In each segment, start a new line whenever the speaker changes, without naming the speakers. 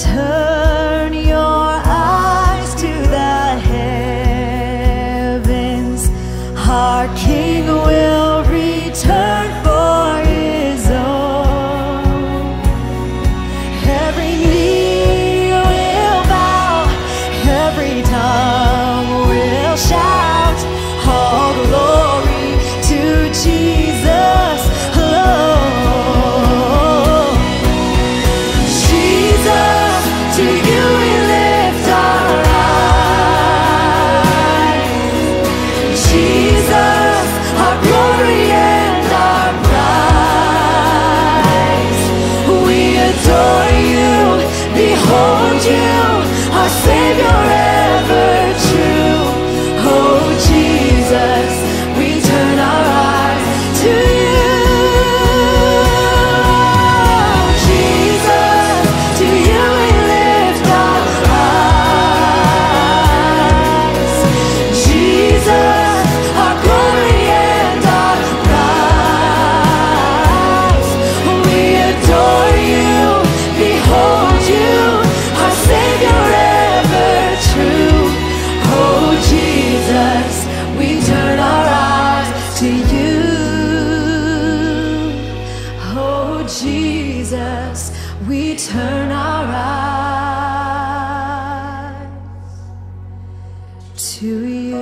Turn your eyes to the heavens. Our King will return for his own. Every knee will bow, every tongue will shout, all glory to Jesus alone. Jesus, to you we lift our eyes. Jesus, our glory and our prize. We adore you, behold you, our Savior ever true. Oh Jesus, we turn our eyes to you. Jesus, to you we lift our eyes. Jesus, our glory and our prize. We adore you, behold you, our Savior ever true. Oh Jesus, we turn our eyes to you. Oh Jesus, we turn our eyes to you.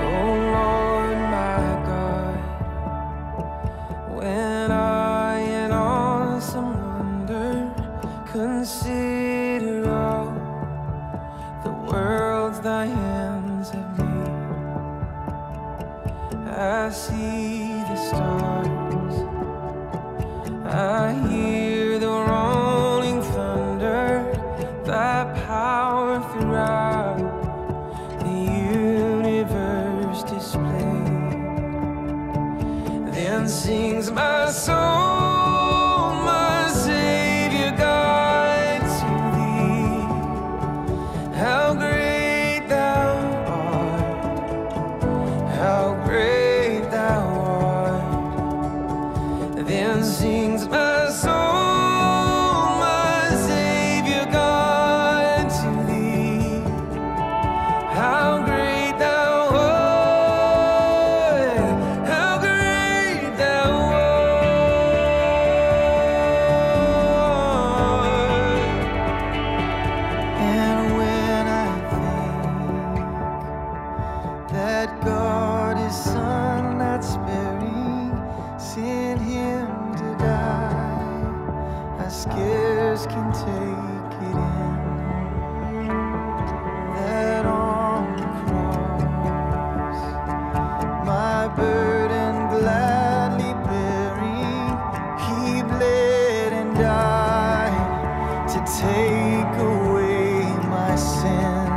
Oh Lord my God, when I in awesome wonder consider all the worlds thy hands have made, I see the stars, I hear the rolling thunder, thy power throughout the universe displayed. Then sings my soul, my Savior God, to thee. How great thou art, how great thou art. Then sings my soul, my Savior God, to thee. How great thou art, how great thou art. And when I think that God is Son not sparing, sent him to die, I scarce can take it in, that on the cross, my burden gladly bearing, he bled and died to take away my sin.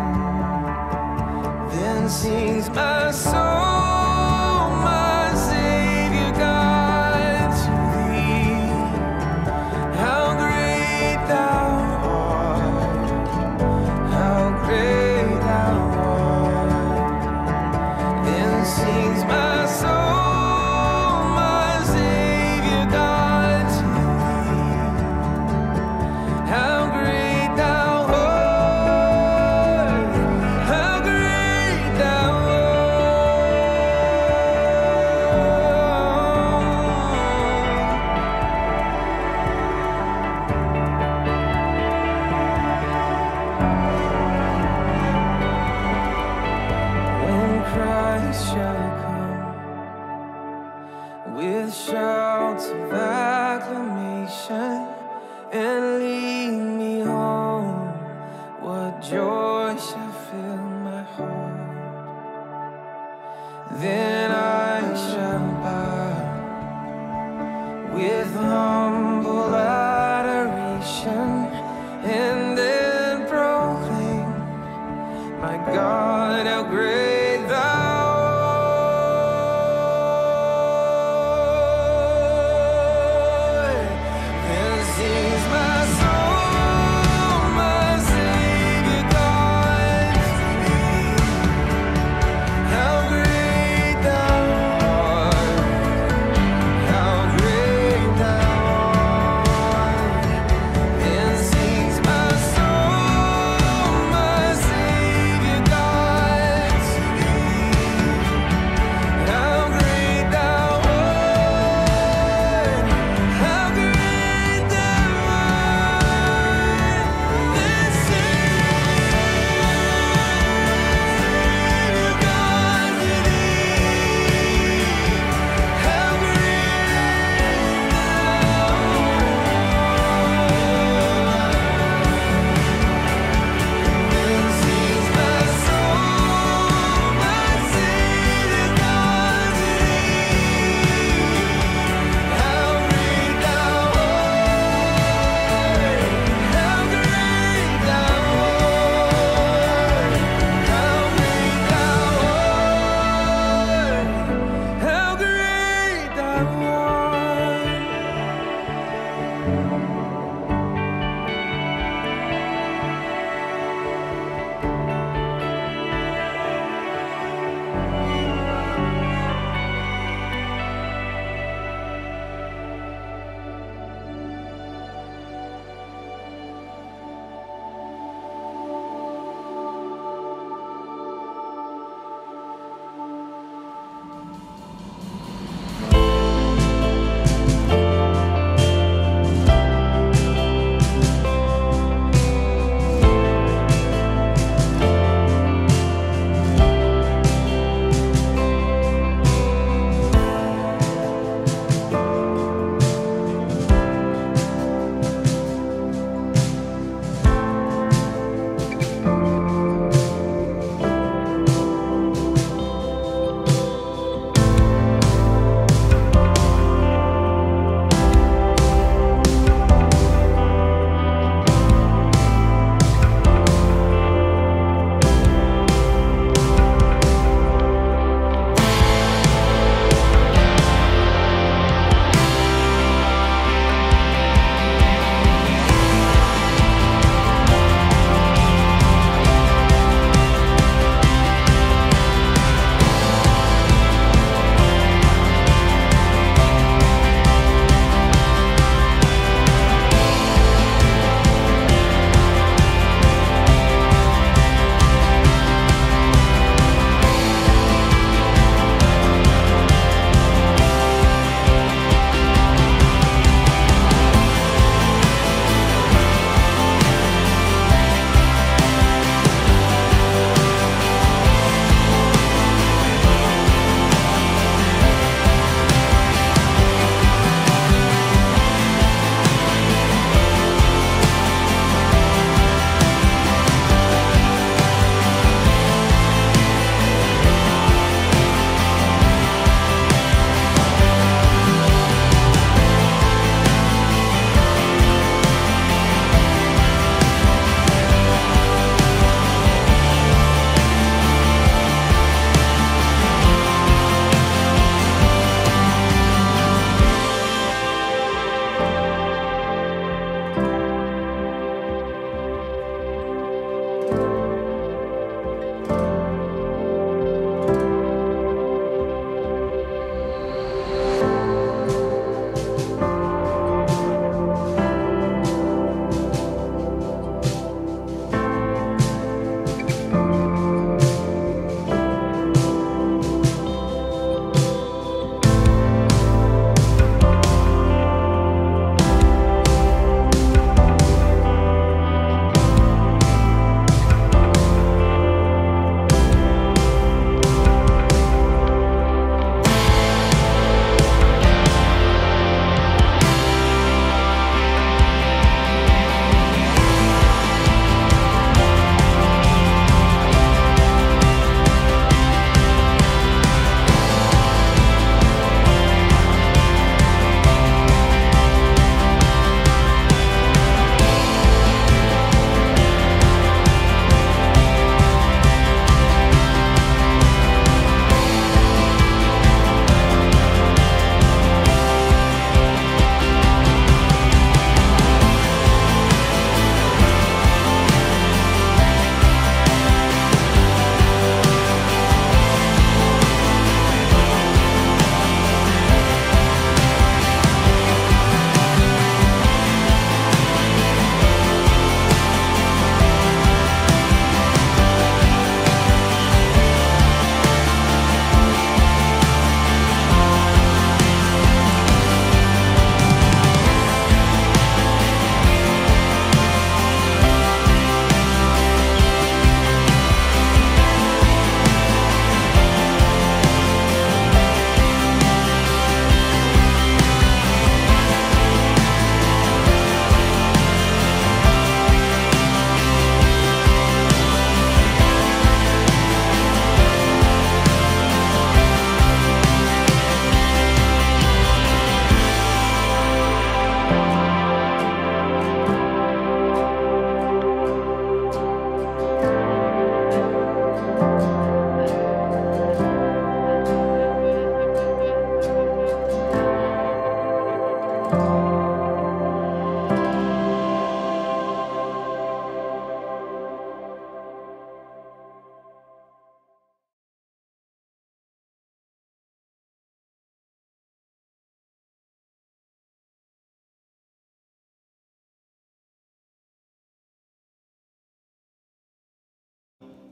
Then sings my soul, my Savior God, to thee. How great thou art, how great thou art. Then sings my soul, my Savior God, to thee. How great thou art, how great thou art. When Christ shall come with shouts of acclamation and lead me home, what joy shall fill my heart. then I shall bow with humble adoration, and then proclaim, my God, how great thou art. Then sings my soul, my Savior God to me. How great thou art, how great thou art. Then sings my soul, my Savior God to me.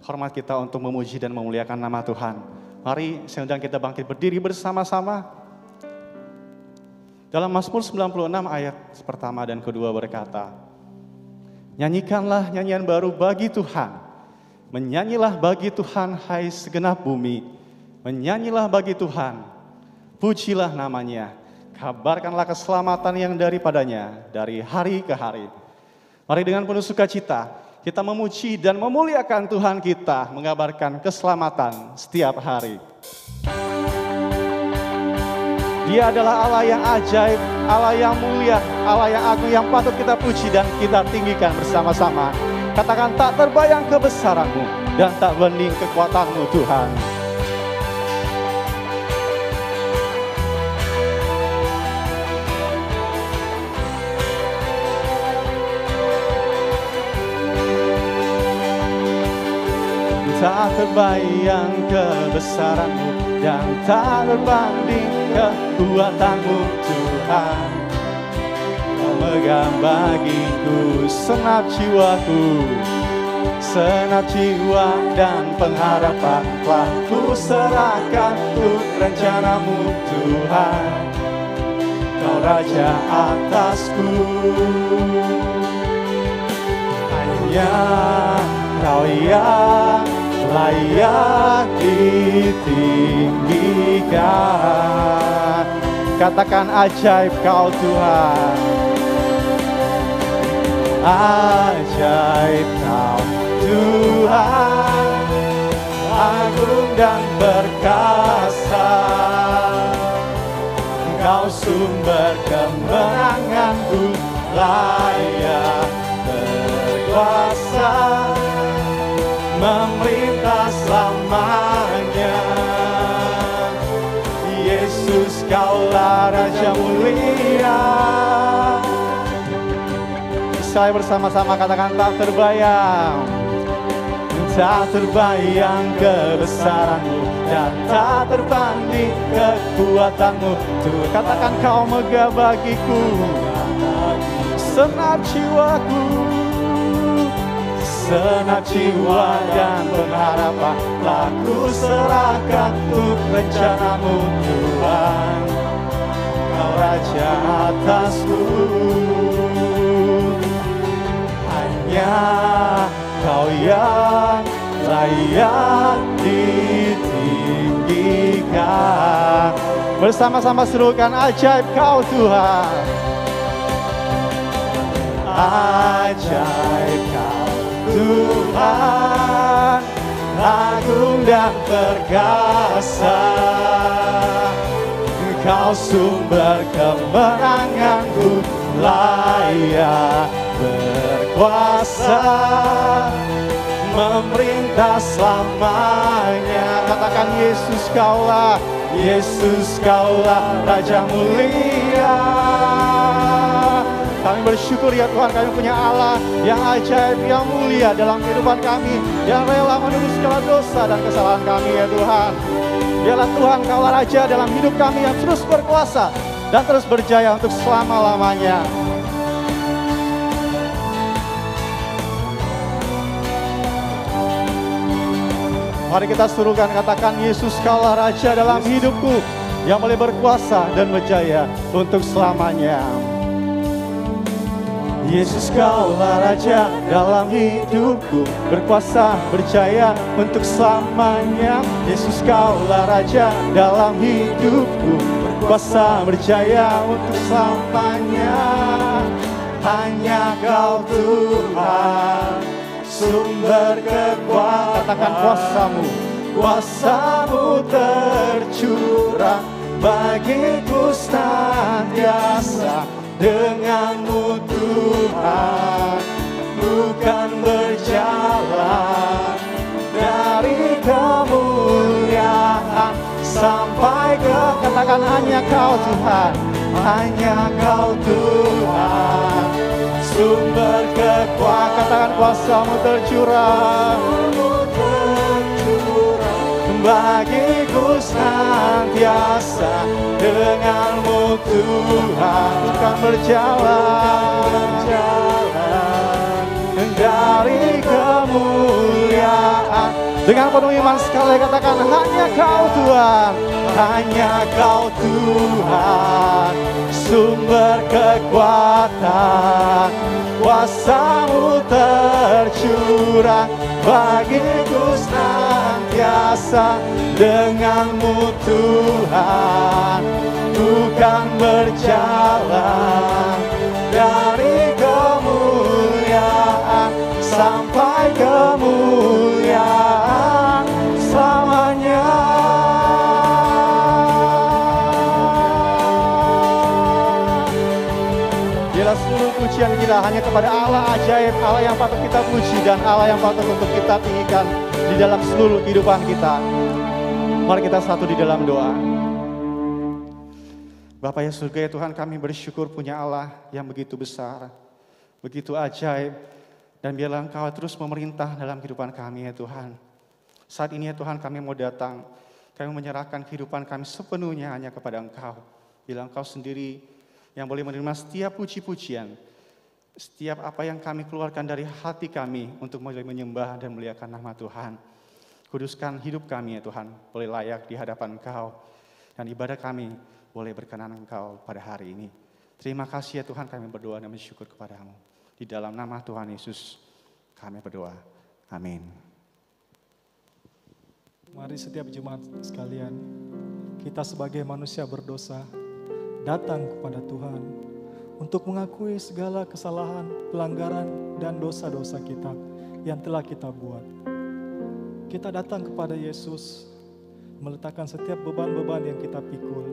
hormat kita untuk memuji dan memuliakan nama Tuhan. Mari saya undang kita bangkit berdiri bersama-sama. Dalam Mazmur 96 ayat pertama dan kedua berkata, nyanyikanlah nyanyian baru bagi Tuhan. Menyanyilah bagi Tuhan hai segenap bumi. Menyanyilah bagi Tuhan. Pujilah namanya. Kabarkanlah keselamatan yang daripadanya dari hari ke hari. Mari dengan penuh sukacita kita memuji dan memuliakan Tuhan kita, mengabarkan keselamatan setiap hari. Dia adalah Allah yang ajaib, Allah yang mulia, Allah yang agung, yang patut kita puji dan kita tinggikan bersama-sama. Katakan, tak terbayang kebesaran-Mu dan tak banding kekuatan-Mu Tuhan. Tak terbayang kebesaran-Mu dan tak berbanding kekuatan-Mu Tuhan. Kau megang bagiku senap jiwaku, senap jiwa dan pengharapan telah ku serahkan untuk rencana-Mu Tuhan. Kau Raja atasku, hanya Kau yang layak ditinggikan. Katakan ajaib Kau Tuhan, ajaib Kau Tuhan, agung dan perkasa. Kau sumber kemenanganku, layak berkuasa, memerintah selamanya. Yesus, Kaulah Raja mulia. Saya bersama-sama katakan, tak terbayang, tak terbayang kebesaran-Mu dan tak terbanding kekuatan-Mu. Tuh, katakan, Kau megah bagiku senap jiwaku, senap jiwa dan pengharapan telah ku serahkan untuk rencana-Mu Tuhan. Kau Raja atasku, hanya Kau yang layak ditinggikan. Bersama-sama serukan, ajaib Kau Tuhan, ajaib Kau Tuhan, agung dan perkasa. Kau sumber kemenanganku, layak berkuasa, memerintah selamanya. Katakan, Yesus Kaulah, Yesus Kaulah Raja mulia. Kami bersyukur ya Tuhan, kami punya Allah yang ajaib, yang mulia dalam kehidupan kami, yang rela menebus segala dosa dan kesalahan kami ya Tuhan. Dialah Tuhan, Kaulah Raja dalam hidup kami yang terus berkuasa dan terus berjaya untuk selama-lamanya. Mari kita suruhkan, katakan, Yesus Kaulah Raja dalam hidupku yang boleh berkuasa dan berjaya untuk selamanya. Yesus Kaulah Raja dalam hidupku, berkuasa berjaya untuk selamanya. Yesus Kaulah Raja dalam hidupku, berkuasa berjaya untuk selamanya. Hanya Kau Tuhan, sumber kekuatan. Katakan, kuasa-Mu, kuasa-Mu tercurah bagiku senantiasa. Dengan-Mu Tuhan, bukan berjalan dari kemuliaan sampai ke, katakan, hanya Kau Tuhan, hanya Kau Tuhan, sumber kekuatan. Katakan, kuasa-Mu tercurah bagiku senantiasa. Dengan-Mu Tuhan, bukan berjalan dari kemuliaan Dengan penuh iman sekali katakan, hanya Kau Tuhan, hanya Kau Tuhan, sumber kekuatan, kuasa-Mu tercurah bagiku senantiasa. Dengan-Mu Tuhan, ku kan berjalan dari kemuliaan sampai kemuliaan selamanya. Biarlah seluruh pujian kita hanya kepada Allah ajaib, Allah yang patut kita puji dan Allah yang patut untuk kita tinggikan di dalam seluruh kehidupan kita. Mari kita satu di dalam doa. Bapa yang surga ya Tuhan, kami bersyukur punya Allah yang begitu besar, begitu ajaib, dan biarlah Engkau terus memerintah dalam kehidupan kami ya Tuhan. Saat ini ya Tuhan kami mau datang, kami menyerahkan kehidupan kami sepenuhnya hanya kepada Engkau. Bila Engkau sendiri yang boleh menerima setiap puji-pujian, setiap apa yang kami keluarkan dari hati kami untuk menyembah dan memuliakan nama Tuhan. Kuduskan hidup kami ya Tuhan, boleh layak di hadapan Engkau, dan ibadah kami boleh berkenan Engkau pada hari ini. Terima kasih ya Tuhan, kami berdoa dan bersyukur kepadamu. Di dalam nama Tuhan Yesus kami berdoa. Amin.
Mari setiap jemaat sekalian, kita sebagai manusia berdosa datang kepada Tuhan untuk mengakui segala kesalahan, pelanggaran, dan dosa-dosa kita yang telah kita buat. Kita datang kepada Yesus, meletakkan setiap beban-beban yang kita pikul,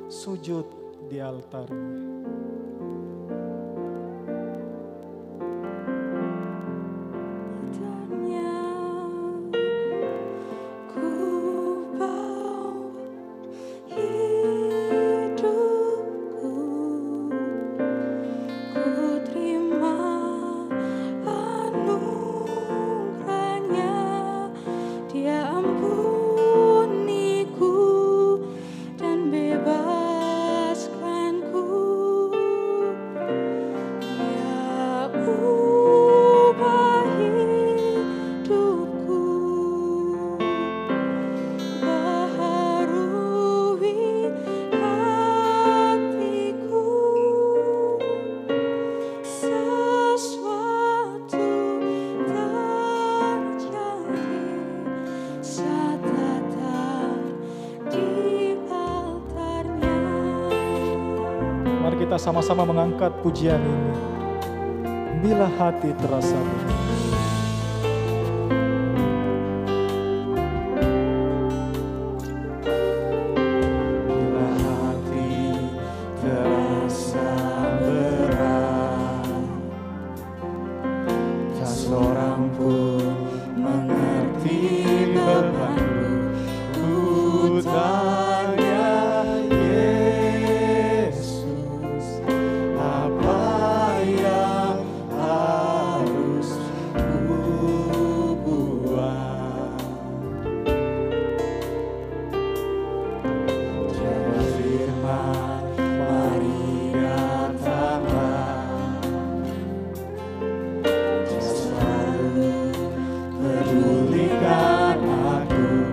sujud di altar-Nya. Kita sama-sama mengangkat pujian ini. Bila hati terasa benar.
Bila hati terasa berat, tak seorang pun mengerti bebanku. Ku tanya pedulikan aku.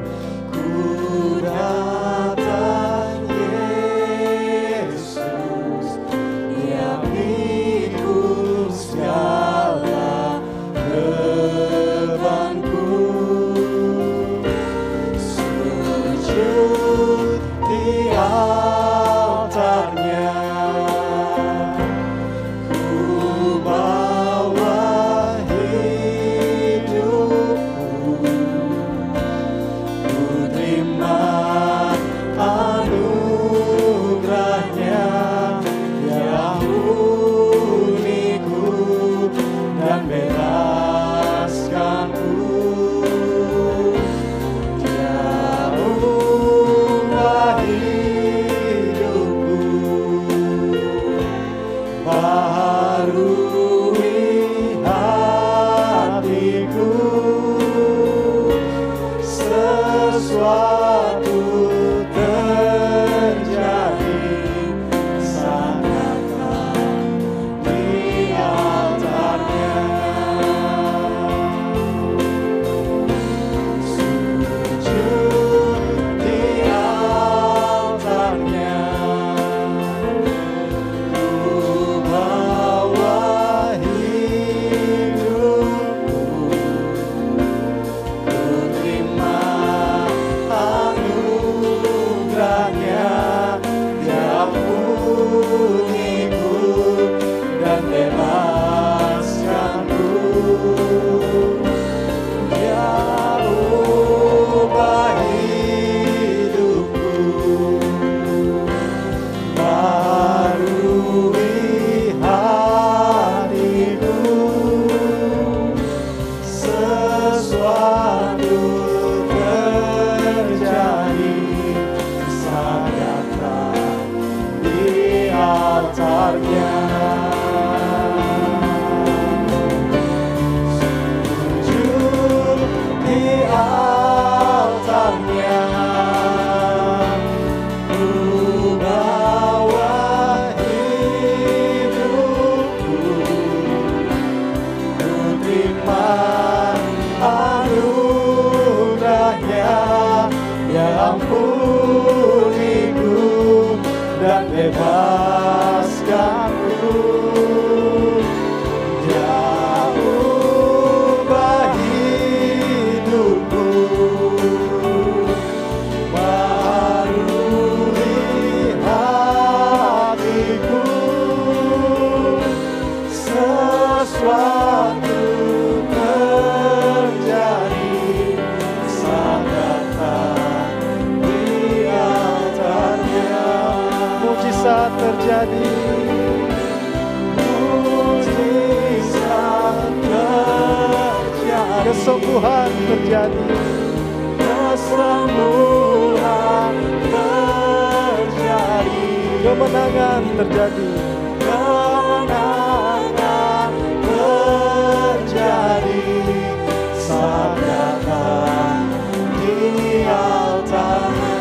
terjadi,
kesembuhan terjadi,
kemenangan terjadi,
kemenangan terjadi saat datang di altarnya.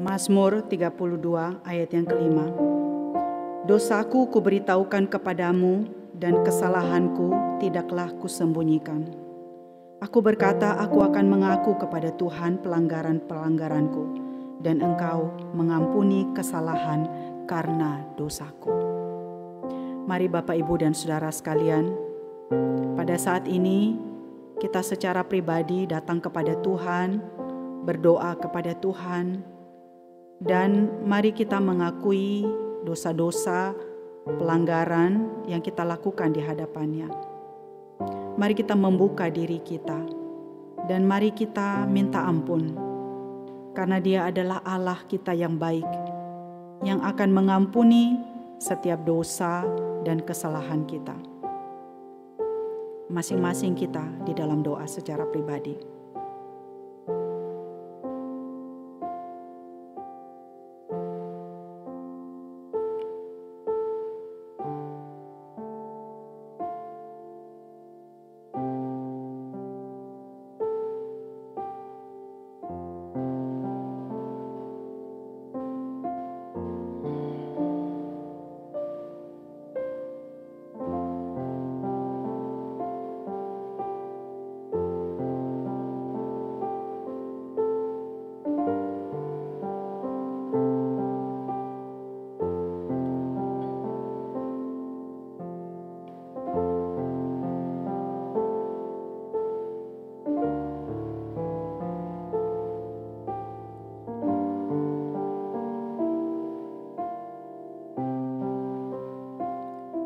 Mazmur 32 ayat yang kelima. Dosaku kuberitahukan kepadamu dan kesalahanku tidaklah kusembunyikan. Aku berkata, aku akan mengaku kepada Tuhan pelanggaran-pelanggaranku, dan Engkau mengampuni kesalahan karena dosaku. Mari Bapak, Ibu, dan Saudara sekalian, pada saat ini kita secara pribadi datang kepada Tuhan, berdoa kepada Tuhan, dan mari kita mengakui dosa-dosa, pelanggaran yang kita lakukan di hadapannya. Mari kita membuka diri kita, dan mari kita minta ampun, karena Dia adalah Allah kita yang baik, yang akan mengampuni setiap dosa dan kesalahan kita. Masing-masing kita di dalam doa secara pribadi.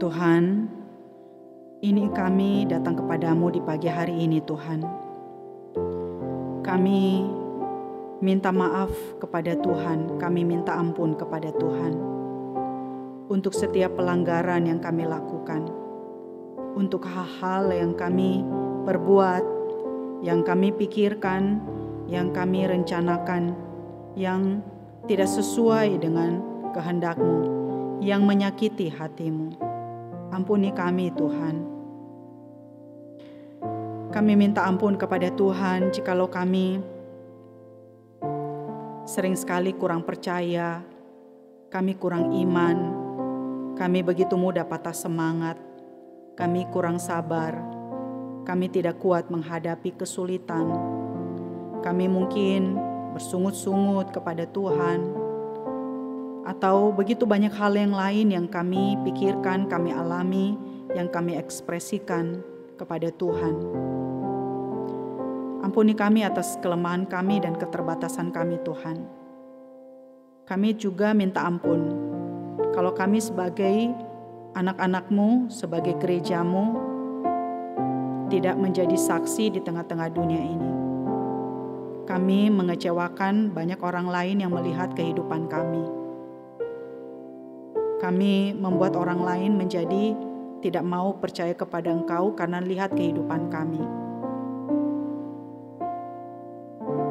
Tuhan, ini kami datang kepadamu di pagi hari ini, Tuhan. Kami minta maaf kepada Tuhan, kami minta ampun kepada Tuhan untuk setiap pelanggaran yang kami lakukan, untuk hal-hal yang kami perbuat, yang kami pikirkan, yang kami rencanakan, yang tidak sesuai dengan kehendak-Mu, yang menyakiti hati-Mu. Ampuni kami, Tuhan. Kami minta ampun kepada Tuhan jikalau kami sering sekali kurang percaya, kami kurang iman, kami begitu mudah patah semangat, kami kurang sabar, kami tidak kuat menghadapi kesulitan, kami mungkin bersungut-sungut kepada Tuhan, atau begitu banyak hal yang lain yang kami pikirkan, kami alami, yang kami ekspresikan kepada Tuhan. Ampuni kami atas kelemahan kami dan keterbatasan kami, Tuhan. Kami juga minta ampun kalau kami sebagai anak-anak-Mu, sebagai gereja-Mu, tidak menjadi saksi di tengah-tengah dunia ini. Kami mengecewakan banyak orang lain yang melihat kehidupan kami. Kami membuat orang lain menjadi tidak mau percaya kepada Engkau karena lihat kehidupan kami.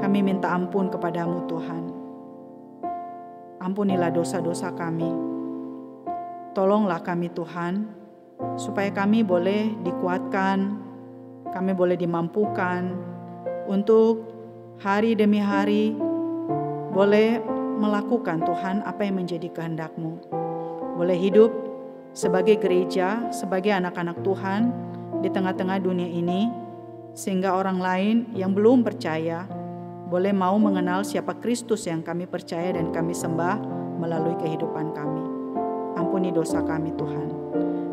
Kami minta ampun kepadamu, Tuhan. Ampunilah dosa-dosa kami. Tolonglah kami, Tuhan, supaya kami boleh dikuatkan, kami boleh dimampukan untuk hari demi hari boleh melakukan, Tuhan, apa yang menjadi kehendak-Mu. Boleh hidup sebagai gereja, sebagai anak-anak Tuhan di tengah-tengah dunia ini, sehingga orang lain yang belum percaya boleh mau mengenal siapa Kristus yang kami percaya dan kami sembah melalui kehidupan kami. Ampuni dosa kami, Tuhan.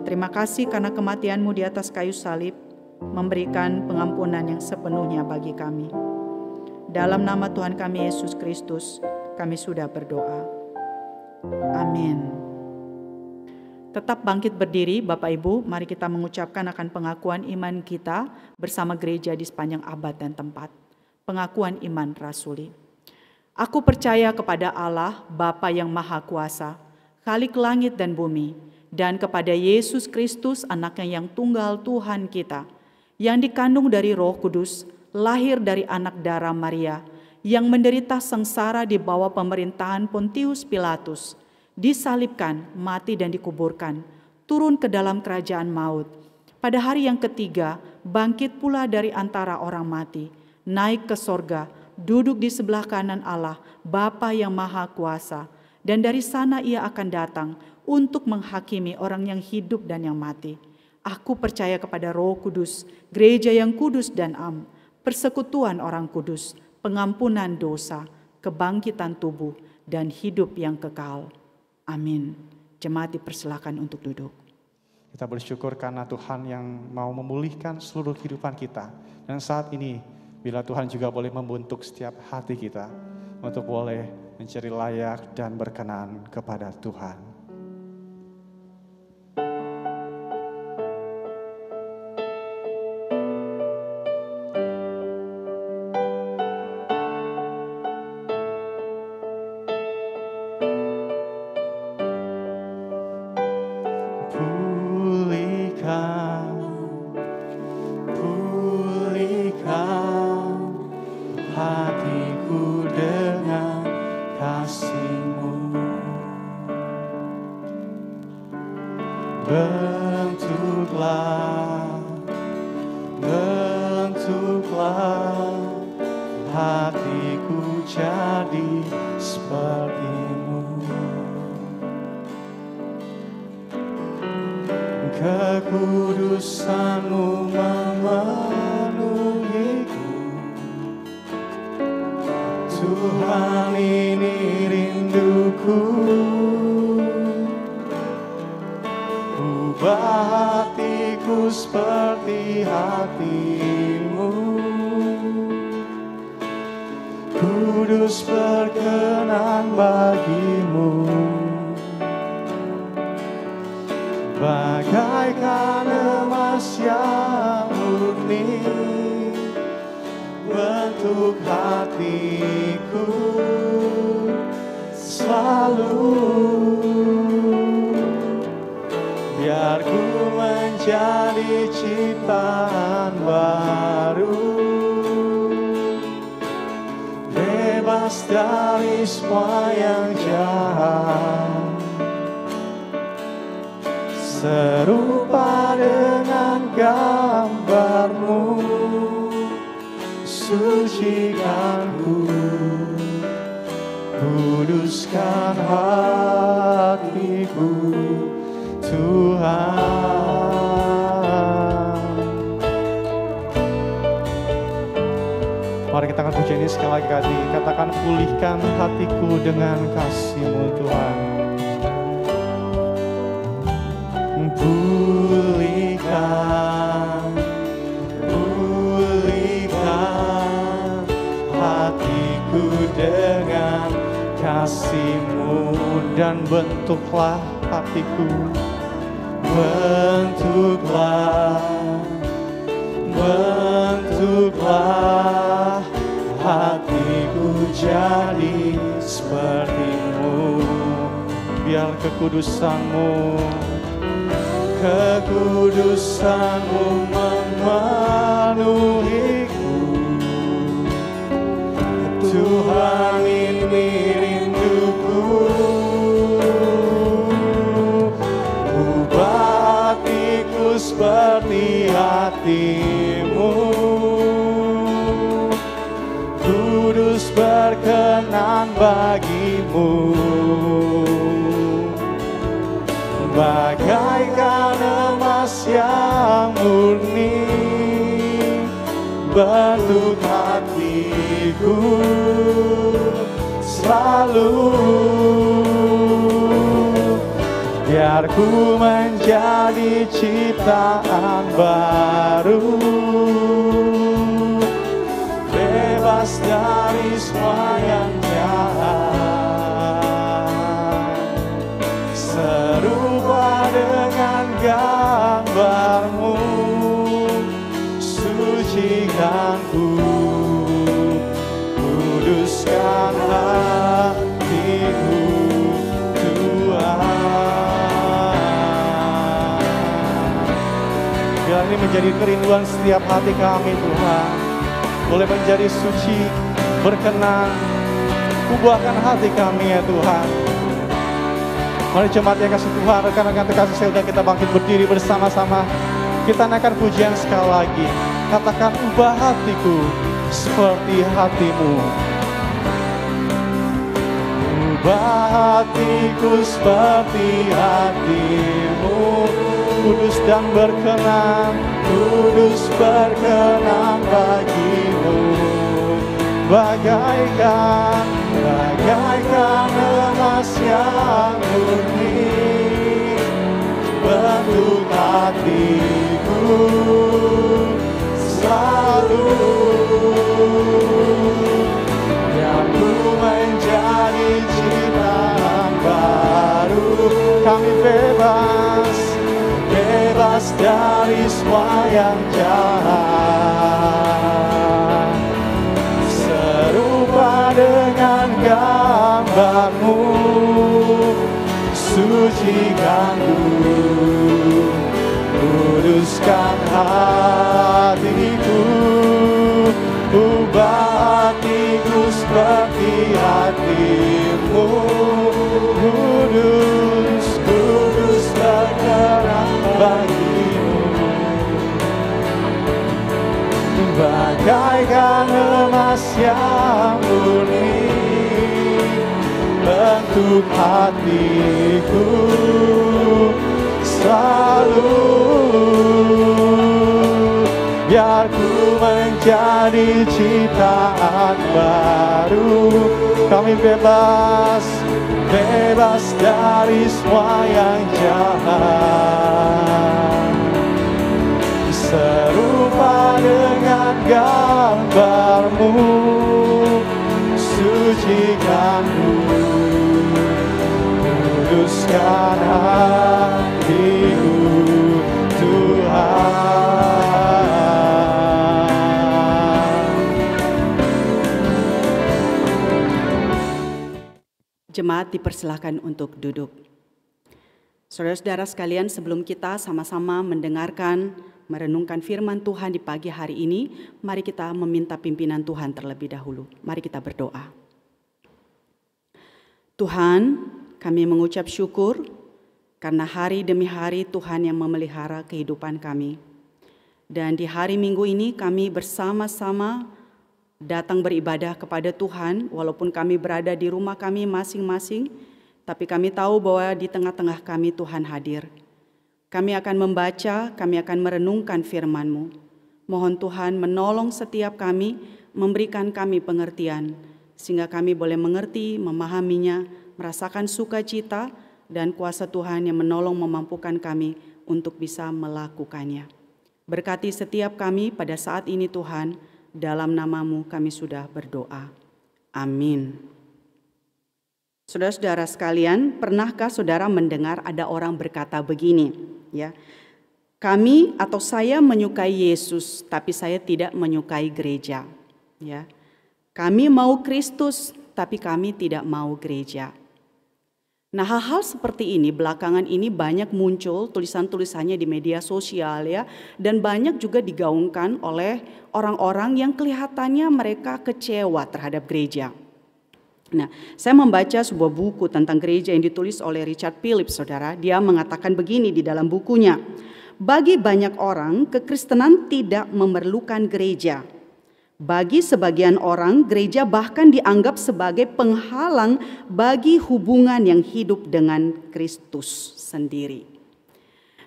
Terima kasih karena kematian-Mu di atas kayu salib memberikan pengampunan yang sepenuhnya bagi kami. Dalam nama Tuhan kami Yesus Kristus, kami sudah berdoa. Amin. Tetap bangkit berdiri, Bapak Ibu, mari kita mengucapkan akan pengakuan iman kita bersama gereja di sepanjang abad dan tempat. Pengakuan iman rasuli. Aku percaya kepada Allah, Bapa yang Maha Kuasa, Khalik langit dan bumi, dan kepada Yesus Kristus, anaknya yang tunggal Tuhan kita, yang dikandung dari Roh Kudus, lahir dari anak darah Maria, yang menderita sengsara di bawah pemerintahan Pontius Pilatus, disalibkan, mati dan dikuburkan, turun ke dalam kerajaan maut. Pada hari yang ketiga, bangkit pula dari antara orang mati, naik ke sorga, duduk di sebelah kanan Allah, Bapa yang Maha Kuasa, dan dari sana ia akan datang untuk menghakimi orang yang hidup dan yang mati. Aku percaya kepada Roh Kudus, gereja yang kudus dan am, persekutuan orang kudus, pengampunan dosa, kebangkitan tubuh, dan hidup yang kekal. Amin. Jemaat dipersilakan untuk duduk.
Kita bersyukur karena Tuhan yang mau memulihkan seluruh kehidupan kita. Dan saat ini, bila Tuhan juga boleh membentuk setiap hati kita untuk boleh mencari layak dan berkenan kepada Tuhan. Bentuklah hatiku jadi seperti-Mu. Kekudusan-Mu memenuhiku. Tuhan, ini rinduku. Ubah hatiku seperti hati-Mu. Kudus berkenan bagi-Mu. Bagaikan emas yang murni, bentuk hatiku selalu. Biar ku menjadi ciptaan baru, bebas dari semua yang jahat, serupa dengan gambar-Mu. Sucikan ku, kuduskan hatiku, Tuhan. Mari kita akan puji ini sekali lagi. Katakan, pulihkan hatiku dengan kasih-Mu, Tuhan. Pulihkan hatiku dengan kasih-Mu, dan bentuklah hatiku. Bentuklah hatiku jadi seperti-Mu. Biar kekudusan-Mu memenuhiku. Tuhan, ini rinduku. Ubah hatiku seperti hati-Mu. Kudus berkenan bagi-Mu. Bagaikan emas yang murni, bentuk hatiku selalu. Biar ku menjadi ciptaan baru, bebas dari semua yang jahat, serupa dengan gambar-Mu. Sucikan ku, kuduskan hatiku, Tuhan. menjadi kerinduan setiap hati kami Tuhan. Boleh menjadi suci, berkenan, ubahkan hati kami ya Tuhan. Mari jemaat yang kasih Tuhan, rekan-rekan terkasih saya, kita bangkit berdiri bersama-sama. Kita naikkan pujian sekali lagi. Katakan, ubah hatiku seperti hatimu. Ubah hatiku seperti hatimu, kudus dan berkenan, kudus berkenan bagimu. Bagaikan emas yang murni, bentuk hatiku selalu. Biar ku menjadi ciptaan baru, kami bebas dari semua yang jahat. Serupa dengan gambar-Mu, sucikan-Ku, kuduskan hatiku. Ubah hatiku seperti hati-Mu, kudus, kudus berkenan bagi-Mu. Bagaikan emas yang murni, bentuk hatiku selalu. Biar ku menjadi ciptaan baru, kami bebas dari semua yang jahat. Serupa dengan gambar-Mu, sucikan-Ku, kuduskan hatiku Tuhan.
Jemaat dipersilakan untuk duduk. Saudara-saudara sekalian, sebelum kita sama-sama mendengarkan, merenungkan firman Tuhan di pagi hari ini, mari kita meminta pimpinan Tuhan terlebih dahulu. Mari kita berdoa. Tuhan, kami mengucap syukur karena hari demi hari Tuhan yang memelihara kehidupan kami. Dan di hari Minggu ini kami bersama-sama datang beribadah kepada Tuhan, walaupun kami berada di rumah kami masing-masing, tapi kami tahu bahwa di tengah-tengah kami Tuhan hadir. Kami akan membaca, kami akan merenungkan firman-Mu. Mohon Tuhan menolong setiap kami, memberikan kami pengertian, sehingga kami boleh mengerti, memahaminya, merasakan sukacita, dan kuasa Tuhan yang menolong memampukan kami untuk bisa melakukannya. Berkati setiap kami pada saat ini Tuhan, dalam nama-Mu kami sudah berdoa. Amin. Saudara-saudara sekalian, pernahkah saudara mendengar ada orang berkata begini, ya? Kami atau saya menyukai Yesus, tapi saya tidak menyukai gereja, ya. Kami mau Kristus, tapi kami tidak mau gereja. Nah, hal-hal seperti ini belakangan ini banyak muncul tulisan-tulisannya di media sosial, ya, dan banyak juga digaungkan oleh orang-orang yang kelihatannya mereka kecewa terhadap gereja. Nah, saya membaca sebuah buku tentang gereja yang ditulis oleh Richard Phillips, saudara. Dia mengatakan begini di dalam bukunya. Bagi banyak orang, kekristenan tidak memerlukan gereja. Bagi sebagian orang, gereja bahkan dianggap sebagai penghalang bagi hubungan yang hidup dengan Kristus sendiri.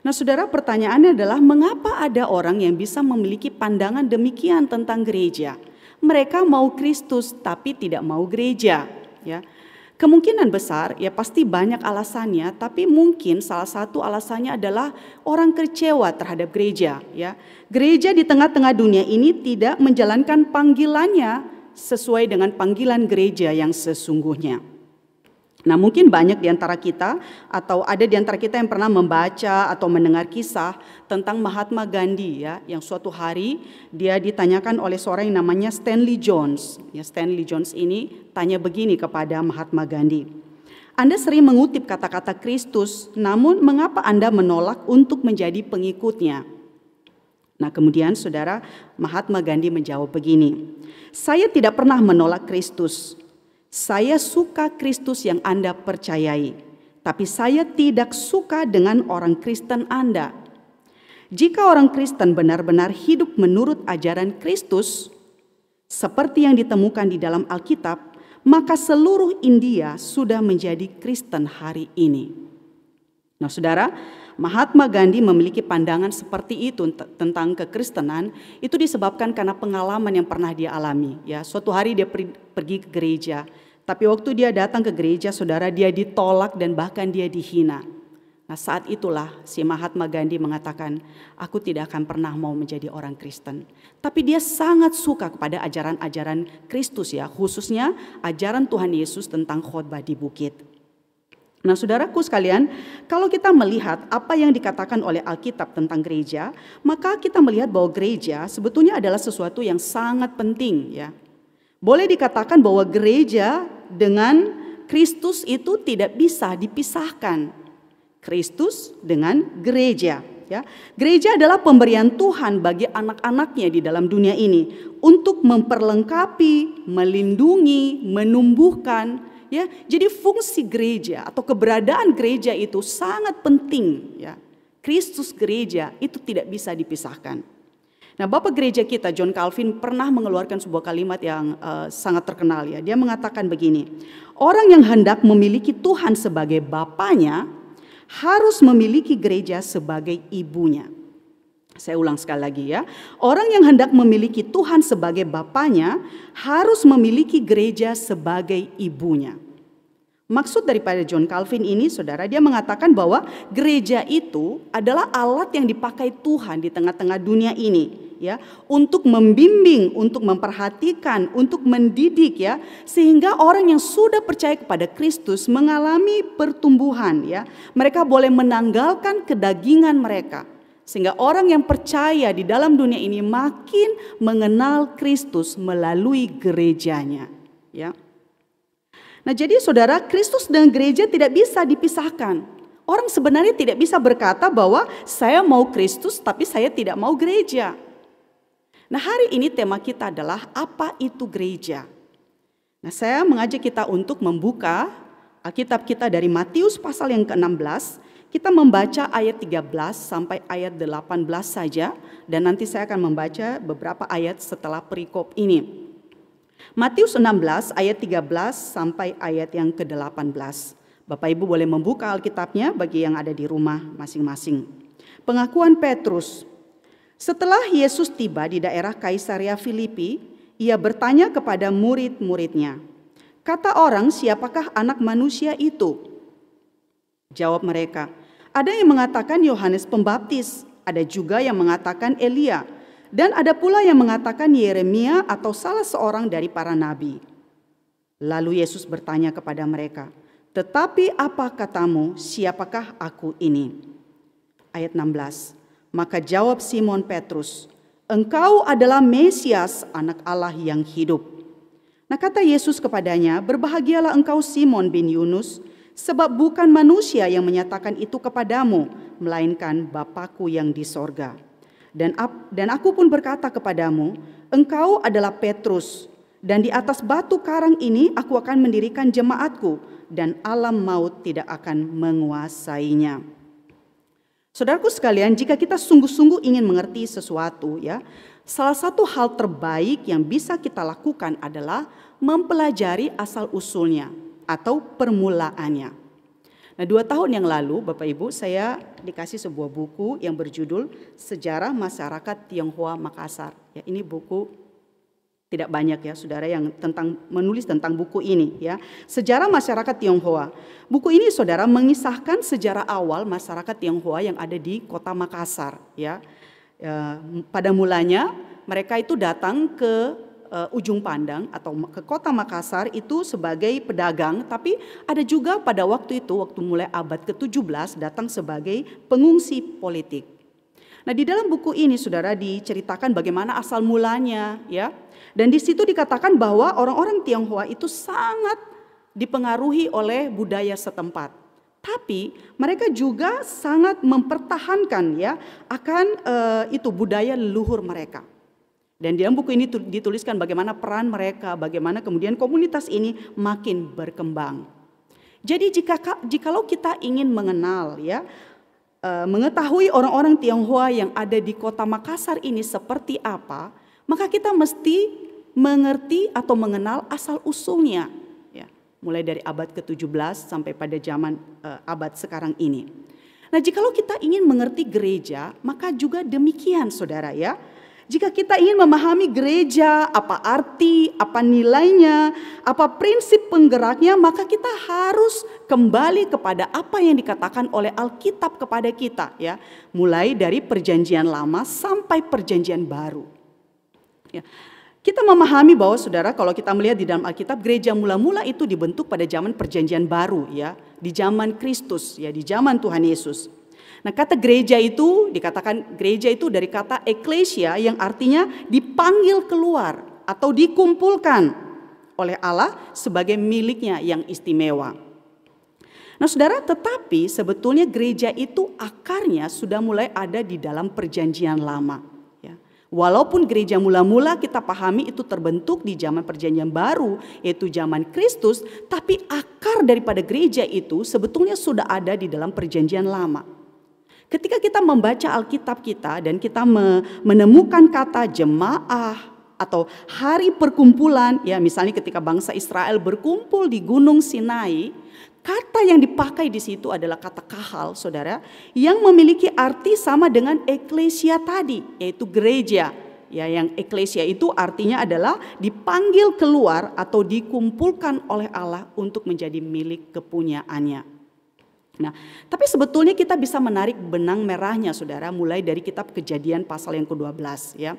Nah, saudara, pertanyaannya adalah mengapa ada orang yang bisa memiliki pandangan demikian tentang gereja? Mereka mau Kristus tapi tidak mau gereja, ya. Kemungkinan besar, ya pasti banyak alasannya, tapi mungkin salah satu alasannya adalah orang kecewa terhadap gereja, ya. Gereja di tengah-tengah dunia ini tidak menjalankan panggilannya sesuai dengan panggilan gereja yang sesungguhnya. Nah, mungkin banyak di antara kita atau ada di antara kita yang pernah membaca atau mendengar kisah tentang Mahatma Gandhi, ya, yang suatu hari dia ditanyakan oleh seorang yang namanya Stanley Jones. Ya, Stanley Jones ini tanya begini kepada Mahatma Gandhi. Anda sering mengutip kata-kata Kristus, namun mengapa Anda menolak untuk menjadi pengikutnya? Nah, kemudian saudara, Mahatma Gandhi menjawab begini, "Saya tidak pernah menolak Kristus. Saya suka Kristus yang Anda percayai, tapi saya tidak suka dengan orang Kristen Anda. Jika orang Kristen benar-benar hidup menurut ajaran Kristus, seperti yang ditemukan di dalam Alkitab, maka seluruh India sudah menjadi Kristen hari ini." Nah, saudara, Mahatma Gandhi memiliki pandangan seperti itu tentang kekristenan, itu disebabkan karena pengalaman yang pernah dia alami. Ya, suatu hari dia pergi ke gereja, tapi waktu dia datang ke gereja, saudara, dia ditolak dan bahkan dia dihina. Nah, saat itulah si Mahatma Gandhi mengatakan, "Aku tidak akan pernah mau menjadi orang Kristen." Tapi dia sangat suka kepada ajaran-ajaran Kristus, ya, khususnya ajaran Tuhan Yesus tentang khotbah di bukit. Nah, saudaraku sekalian, kalau kita melihat apa yang dikatakan oleh Alkitab tentang gereja, maka kita melihat bahwa gereja sebetulnya adalah sesuatu yang sangat penting, ya. Boleh dikatakan bahwa gereja dengan Kristus itu tidak bisa dipisahkan. Kristus dengan gereja, ya. Gereja adalah pemberian Tuhan bagi anak-anaknya di dalam dunia ini untuk memperlengkapi, melindungi, menumbuhkan. Ya, jadi fungsi gereja atau keberadaan gereja itu sangat penting, ya. Kristus gereja itu tidak bisa dipisahkan. Nah, Bapak gereja kita John Calvin pernah mengeluarkan sebuah kalimat yang sangat terkenal, ya. Dia mengatakan begini, "Orang yang hendak memiliki Tuhan sebagai bapanya harus memiliki gereja sebagai ibunya." Saya ulang sekali lagi, ya. Orang yang hendak memiliki Tuhan sebagai bapanya harus memiliki gereja sebagai ibunya. Maksud daripada John Calvin ini, saudara, dia mengatakan bahwa gereja itu adalah alat yang dipakai Tuhan di tengah-tengah dunia ini, ya, untuk membimbing, untuk memperhatikan, untuk mendidik, ya, sehingga orang yang sudah percaya kepada Kristus mengalami pertumbuhan, ya. Mereka boleh menanggalkan kedagingan mereka. Sehingga orang yang percaya di dalam dunia ini makin mengenal Kristus melalui gerejanya, ya. Nah, jadi saudara, Kristus dan gereja tidak bisa dipisahkan. Orang sebenarnya tidak bisa berkata bahwa saya mau Kristus tapi saya tidak mau gereja. Nah, hari ini tema kita adalah apa itu gereja. Nah, saya mengajak kita untuk membuka Alkitab kita dari Matius pasal yang ke-16. Kita membaca ayat 13 sampai ayat 18 saja, dan nanti saya akan membaca beberapa ayat setelah perikop ini. Matius 16 ayat 13 sampai ayat yang ke-18. Bapak Ibu boleh membuka Alkitabnya bagi yang ada di rumah masing-masing. Pengakuan Petrus. Setelah Yesus tiba di daerah Kaisaria Filipi, ia bertanya kepada murid-muridnya, "Kata orang, siapakah anak manusia itu?" Jawab mereka, "Ada yang mengatakan Yohanes Pembaptis, ada juga yang mengatakan Elia, dan ada pula yang mengatakan Yeremia atau salah seorang dari para nabi." Lalu Yesus bertanya kepada mereka, "Tetapi apa katamu, siapakah aku ini?" Ayat 16, maka jawab Simon Petrus, "Engkau adalah Mesias, anak Allah yang hidup." Nah, kata Yesus kepadanya, "Berbahagialah engkau Simon bin Yunus, sebab bukan manusia yang menyatakan itu kepadamu, melainkan Bapa-Ku yang di sorga. Dan aku pun berkata kepadamu, engkau adalah Petrus, dan di atas batu karang ini aku akan mendirikan jemaatku, dan alam maut tidak akan menguasainya." Saudaraku sekalian, jika kita sungguh-sungguh ingin mengerti sesuatu, ya, salah satu hal terbaik yang bisa kita lakukan adalah mempelajari asal-usulnya atau permulaannya. Nah, 2 tahun yang lalu, Bapak Ibu, saya dikasih sebuah buku yang berjudul Sejarah Masyarakat Tionghoa Makassar. Ya, ini buku tidak banyak, ya, saudara, yang menulis tentang buku ini, ya. Sejarah Masyarakat Tionghoa. Buku ini, saudara, mengisahkan sejarah awal masyarakat Tionghoa yang ada di kota Makassar, ya. Pada mulanya mereka itu datang ke ujung pandang atau ke kota Makassar itu sebagai pedagang, tapi ada juga pada waktu itu, waktu mulai abad ke-17 datang sebagai pengungsi politik. Nah, di dalam buku ini, saudara, diceritakan bagaimana asal mulanya, ya. Dan di situ dikatakan bahwa orang-orang Tionghoa itu sangat dipengaruhi oleh budaya setempat. Tapi mereka juga sangat mempertahankan ya akan itu budaya leluhur mereka. Dan di dalam buku ini dituliskan bagaimana peran mereka, bagaimana kemudian komunitas ini makin berkembang. Jadi jikalau kita ingin mengenal ya, mengetahui orang-orang Tionghoa yang ada di kota Makassar ini seperti apa, maka kita mesti mengerti atau mengenal asal usulnya. Ya, mulai dari abad ke-17 sampai pada zaman abad sekarang ini. Nah, jikalau kita ingin mengerti gereja, maka juga demikian saudara ya. Jika kita ingin memahami gereja, apa arti, apa nilainya, apa prinsip penggeraknya, maka kita harus kembali kepada apa yang dikatakan oleh Alkitab kepada kita ya. Mulai dari Perjanjian Lama sampai Perjanjian Baru. Ya. Kita memahami bahwa saudara, kalau kita melihat di dalam Alkitab, gereja mula-mula itu dibentuk pada zaman Perjanjian Baru ya, di zaman Kristus ya, di zaman Tuhan Yesus. Nah, kata gereja itu dikatakan gereja itu dari kata eklesia yang artinya dipanggil keluar atau dikumpulkan oleh Allah sebagai miliknya yang istimewa. Nah, saudara, tetapi sebetulnya gereja itu akarnya sudah mulai ada di dalam Perjanjian Lama. Ya. Walaupun gereja mula-mula kita pahami itu terbentuk di zaman Perjanjian Baru, yaitu zaman Kristus, tapi akar daripada gereja itu sebetulnya sudah ada di dalam Perjanjian Lama. Ketika kita membaca Alkitab kita dan kita menemukan kata jemaah atau hari perkumpulan, ya misalnya ketika bangsa Israel berkumpul di Gunung Sinai, kata yang dipakai di situ adalah kata kahal, saudara, yang memiliki arti sama dengan eklesia tadi, yaitu gereja. Ya, yang eklesia itu artinya adalah dipanggil keluar atau dikumpulkan oleh Allah untuk menjadi milik kepunyaannya. Nah, tapi sebetulnya kita bisa menarik benang merahnya saudara mulai dari kitab Kejadian pasal yang ke-12 ya.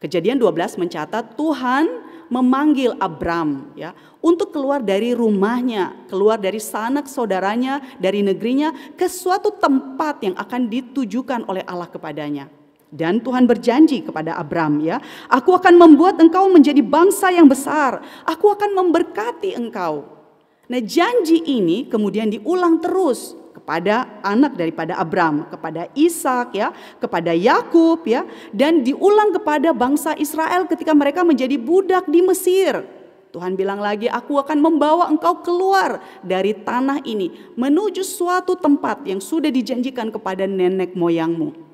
Kejadian 12 mencatat Tuhan memanggil Abram ya untuk keluar dari rumahnya, keluar dari sanak saudaranya, dari negerinya ke suatu tempat yang akan ditujukan oleh Allah kepadanya. Dan Tuhan berjanji kepada Abram ya, aku akan membuat engkau menjadi bangsa yang besar, aku akan memberkati engkau. Nah, janji ini kemudian diulang terus kepada anak daripada Abram, kepada Ishak ya, kepada Yakub ya, dan diulang kepada bangsa Israel ketika mereka menjadi budak di Mesir. Tuhan bilang lagi, aku akan membawa engkau keluar dari tanah ini menuju suatu tempat yang sudah dijanjikan kepada nenek moyangmu.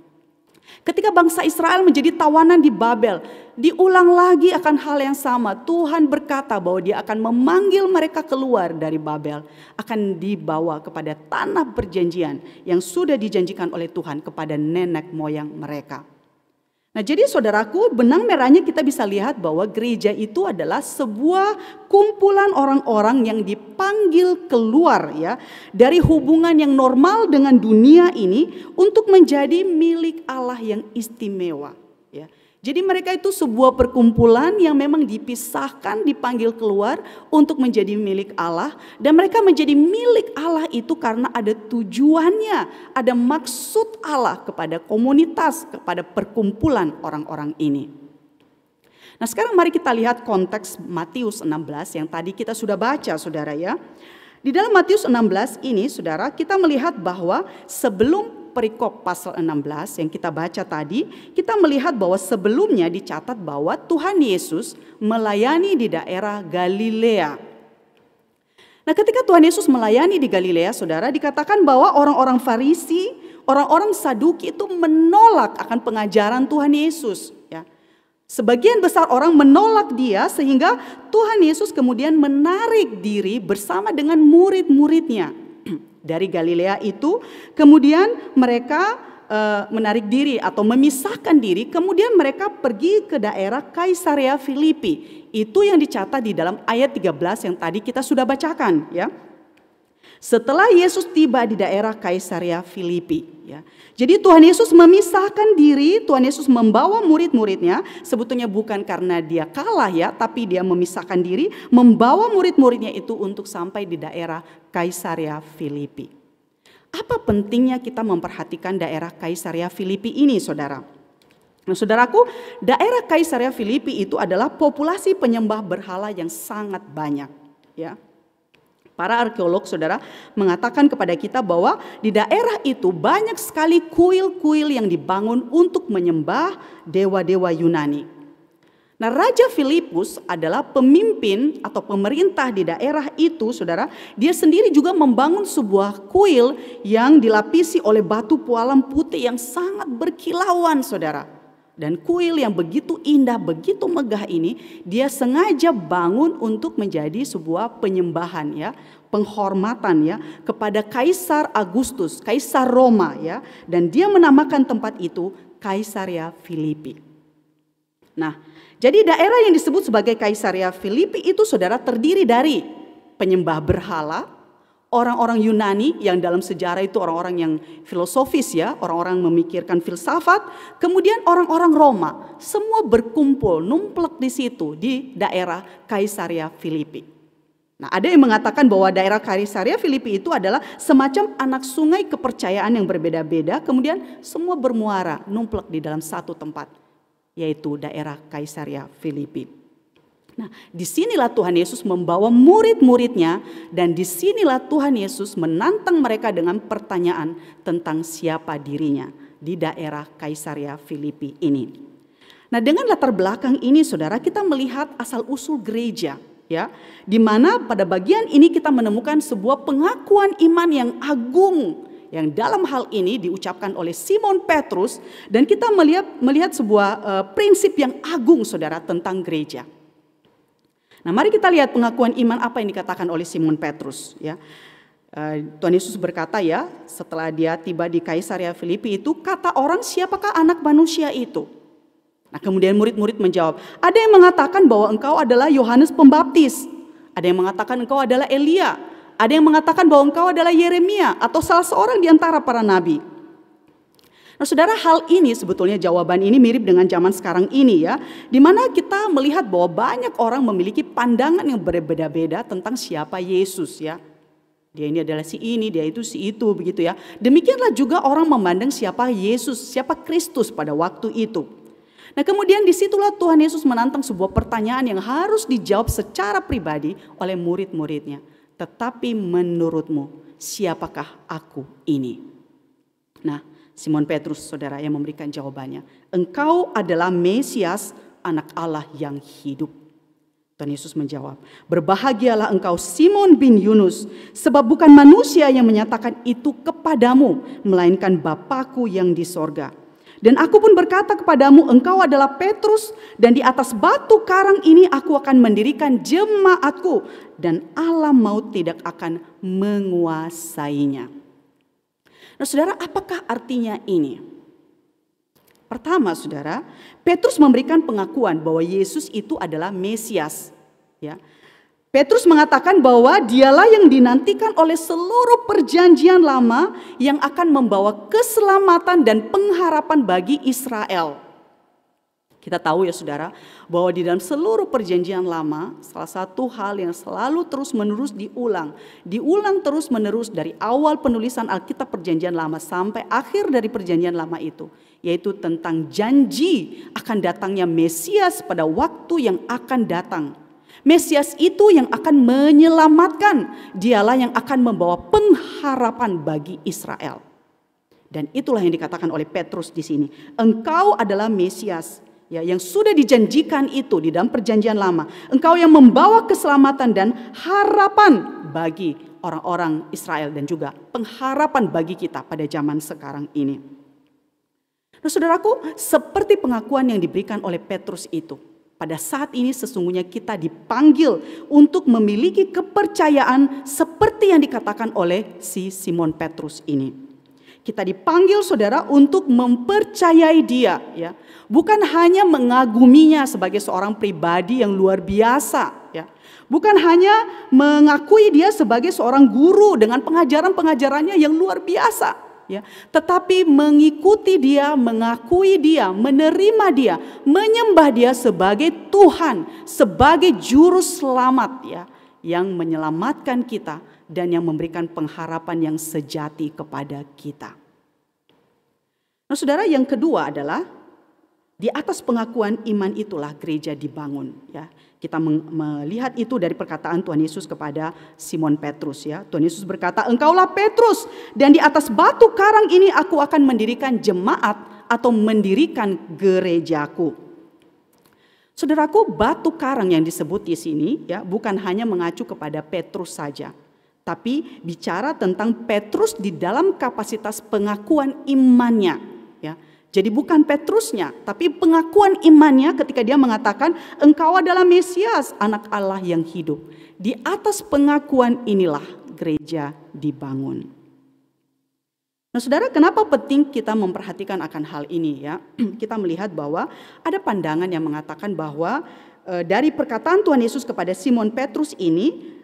Ketika bangsa Israel menjadi tawanan di Babel, diulang lagi akan hal yang sama. Tuhan berkata bahwa dia akan memanggil mereka keluar dari Babel, akan dibawa kepada tanah perjanjian yang sudah dijanjikan oleh Tuhan kepada nenek moyang mereka. Nah, jadi saudaraku, benang merahnya kita bisa lihat bahwa gereja itu adalah sebuah kumpulan orang-orang yang dipanggil keluar ya dari hubungan yang normal dengan dunia ini untuk menjadi milik Allah yang istimewa ya. Jadi mereka itu sebuah perkumpulan yang memang dipisahkan, dipanggil keluar untuk menjadi milik Allah. Dan mereka menjadi milik Allah itu karena ada tujuannya, ada maksud Allah kepada komunitas, kepada perkumpulan orang-orang ini. Nah, sekarang mari kita lihat konteks Matius 16 yang tadi kita sudah baca saudara ya. Di dalam Matius 16 ini saudara, kita melihat bahwa sebelum perikop pasal 16 yang kita baca tadi, kita melihat bahwa sebelumnya dicatat bahwa Tuhan Yesus melayani di daerah Galilea. Nah, ketika Tuhan Yesus melayani di Galilea, saudara, dikatakan bahwa orang-orang Farisi, orang-orang Saduki itu menolak akan pengajaran Tuhan Yesus. Ya. Sebagian besar orang menolak dia sehingga Tuhan Yesus kemudian menarik diri bersama dengan murid-muridnya. Dari Galilea itu kemudian mereka menarik diri atau memisahkan diri, kemudian mereka pergi ke daerah Kaisarea Filipi. Itu yang dicatat di dalam ayat 13 yang tadi kita sudah bacakan ya. Setelah Yesus tiba di daerah Kaisarea Filipi ya. Jadi Tuhan Yesus memisahkan diri, Tuhan Yesus membawa murid-muridnya, sebetulnya bukan karena dia kalah ya, tapi dia memisahkan diri, membawa murid-muridnya itu untuk sampai di daerah Kaisarea Filipi. Apa pentingnya kita memperhatikan daerah Kaisarea Filipi ini, saudara? Nah, saudaraku, daerah Kaisarea Filipi itu adalah populasi penyembah berhala yang sangat banyak ya. Para arkeolog saudara mengatakan kepada kita bahwa di daerah itu banyak sekali kuil-kuil yang dibangun untuk menyembah dewa-dewa Yunani. Nah, Raja Filipus adalah pemimpin atau pemerintah di daerah itu saudara. Dia sendiri juga membangun sebuah kuil yang dilapisi oleh batu pualam putih yang sangat berkilauan saudara. Dan kuil yang begitu indah, begitu megah ini, dia sengaja bangun untuk menjadi sebuah penyembahan ya, penghormatan ya kepada Kaisar Agustus, Kaisar Roma ya, dan dia menamakan tempat itu Kaisaria Filipi. Nah, jadi daerah yang disebut sebagai Kaisaria Filipi itu saudara terdiri dari penyembah berhala, orang-orang Yunani yang dalam sejarah itu orang-orang yang filosofis ya, orang-orang memikirkan filsafat, kemudian orang-orang Roma, semua berkumpul numplek di situ di daerah Kaisaria Filipi. Nah, ada yang mengatakan bahwa daerah Kaisaria Filipi itu adalah semacam anak sungai kepercayaan yang berbeda-beda, kemudian semua bermuara numplek di dalam satu tempat, yaitu daerah Kaisaria Filipi. Nah, disinilah Tuhan Yesus membawa murid-muridnya dan disinilah Tuhan Yesus menantang mereka dengan pertanyaan tentang siapa dirinya di daerah Kaisaria Filipi ini. Nah, dengan latar belakang ini saudara kita melihat asal-usul gereja ya, di mana pada bagian ini kita menemukan sebuah pengakuan iman yang agung yang dalam hal ini diucapkan oleh Simon Petrus dan kita melihat sebuah prinsip yang agung saudara tentang gereja. Nah, mari kita lihat pengakuan iman apa yang dikatakan oleh Simon Petrus ya. Tuhan Yesus berkata ya, setelah dia tiba di Kaisaria Filipi itu, kata orang, siapakah anak manusia itu? Nah, kemudian murid-murid menjawab, ada yang mengatakan bahwa engkau adalah Yohanes Pembaptis, ada yang mengatakan engkau adalah Elia, ada yang mengatakan bahwa engkau adalah Yeremia atau salah seorang di antara para nabi. Nah, saudara, hal ini sebetulnya jawaban ini mirip dengan zaman sekarang ini ya, di mana kita melihat bahwa banyak orang memiliki pandangan yang berbeda-beda tentang siapa Yesus ya. Dia ini adalah si ini, dia itu si itu begitu ya. Demikianlah juga orang memandang siapa Yesus, siapa Kristus pada waktu itu. Nah, kemudian disitulah Tuhan Yesus menantang sebuah pertanyaan yang harus dijawab secara pribadi oleh murid-muridnya. Tetapi menurutmu siapakah aku ini? Nah, Simon Petrus saudara yang memberikan jawabannya. Engkau adalah Mesias, anak Allah yang hidup. Tuhan Yesus menjawab, berbahagialah engkau Simon bin Yunus, sebab bukan manusia yang menyatakan itu kepadamu, melainkan Bapa-Ku yang di sorga. Dan aku pun berkata kepadamu, engkau adalah Petrus, dan di atas batu karang ini aku akan mendirikan jemaatku, dan alam maut tidak akan menguasainya. Nah, saudara, apakah artinya ini? Pertama, saudara, Petrus memberikan pengakuan bahwa Yesus itu adalah Mesias. Ya. Petrus mengatakan bahwa dialah yang dinantikan oleh seluruh perjanjian lama yang akan membawa keselamatan dan pengharapan bagi Israel. Kita tahu ya saudara, bahwa di dalam seluruh perjanjian lama, salah satu hal yang selalu terus-menerus diulang terus-menerus dari awal penulisan Alkitab perjanjian lama sampai akhir dari perjanjian lama itu, yaitu tentang janji akan datangnya Mesias pada waktu yang akan datang. Mesias itu yang akan menyelamatkan, dialah yang akan membawa pengharapan bagi Israel. Dan itulah yang dikatakan oleh Petrus di sini. Engkau adalah Mesias. Ya, yang sudah dijanjikan itu di dalam perjanjian lama. Engkau yang membawa keselamatan dan harapan bagi orang-orang Israel dan juga pengharapan bagi kita pada zaman sekarang ini. Nah, saudaraku, seperti pengakuan yang diberikan oleh Petrus itu, pada saat ini sesungguhnya kita dipanggil untuk memiliki kepercayaan seperti yang dikatakan oleh si Simon Petrus ini. Kita dipanggil saudara untuk mempercayai dia ya. Bukan hanya mengaguminya sebagai seorang pribadi yang luar biasa ya. Bukan hanya mengakui dia sebagai seorang guru dengan pengajaran-pengajarannya yang luar biasa ya. Tetapi mengikuti dia, mengakui dia, menerima dia, menyembah dia sebagai Tuhan, sebagai juru selamat ya, yang menyelamatkan kita dan yang memberikan pengharapan yang sejati kepada kita. Nah, saudara, yang kedua adalah Di atas pengakuan iman itulah gereja dibangun, ya. Kita melihat itu dari perkataan Tuhan Yesus kepada Simon Petrus, ya. Tuhan Yesus berkata, "Engkaulah Petrus, dan di atas batu karang ini aku akan mendirikan jemaat atau mendirikan gerejaku." Saudaraku, batu karang yang disebut di sini, ya, bukan hanya mengacu kepada Petrus saja, tapi bicara tentang Petrus di dalam kapasitas pengakuan imannya, ya. Jadi bukan Petrusnya, tapi pengakuan imannya ketika dia mengatakan, "Engkau adalah Mesias, anak Allah yang hidup." Di atas pengakuan inilah gereja dibangun. Nah, saudara, kenapa penting kita memperhatikan akan hal ini, ya? Kita melihat bahwa ada pandangan yang mengatakan bahwa dari perkataan Tuhan Yesus kepada Simon Petrus ini,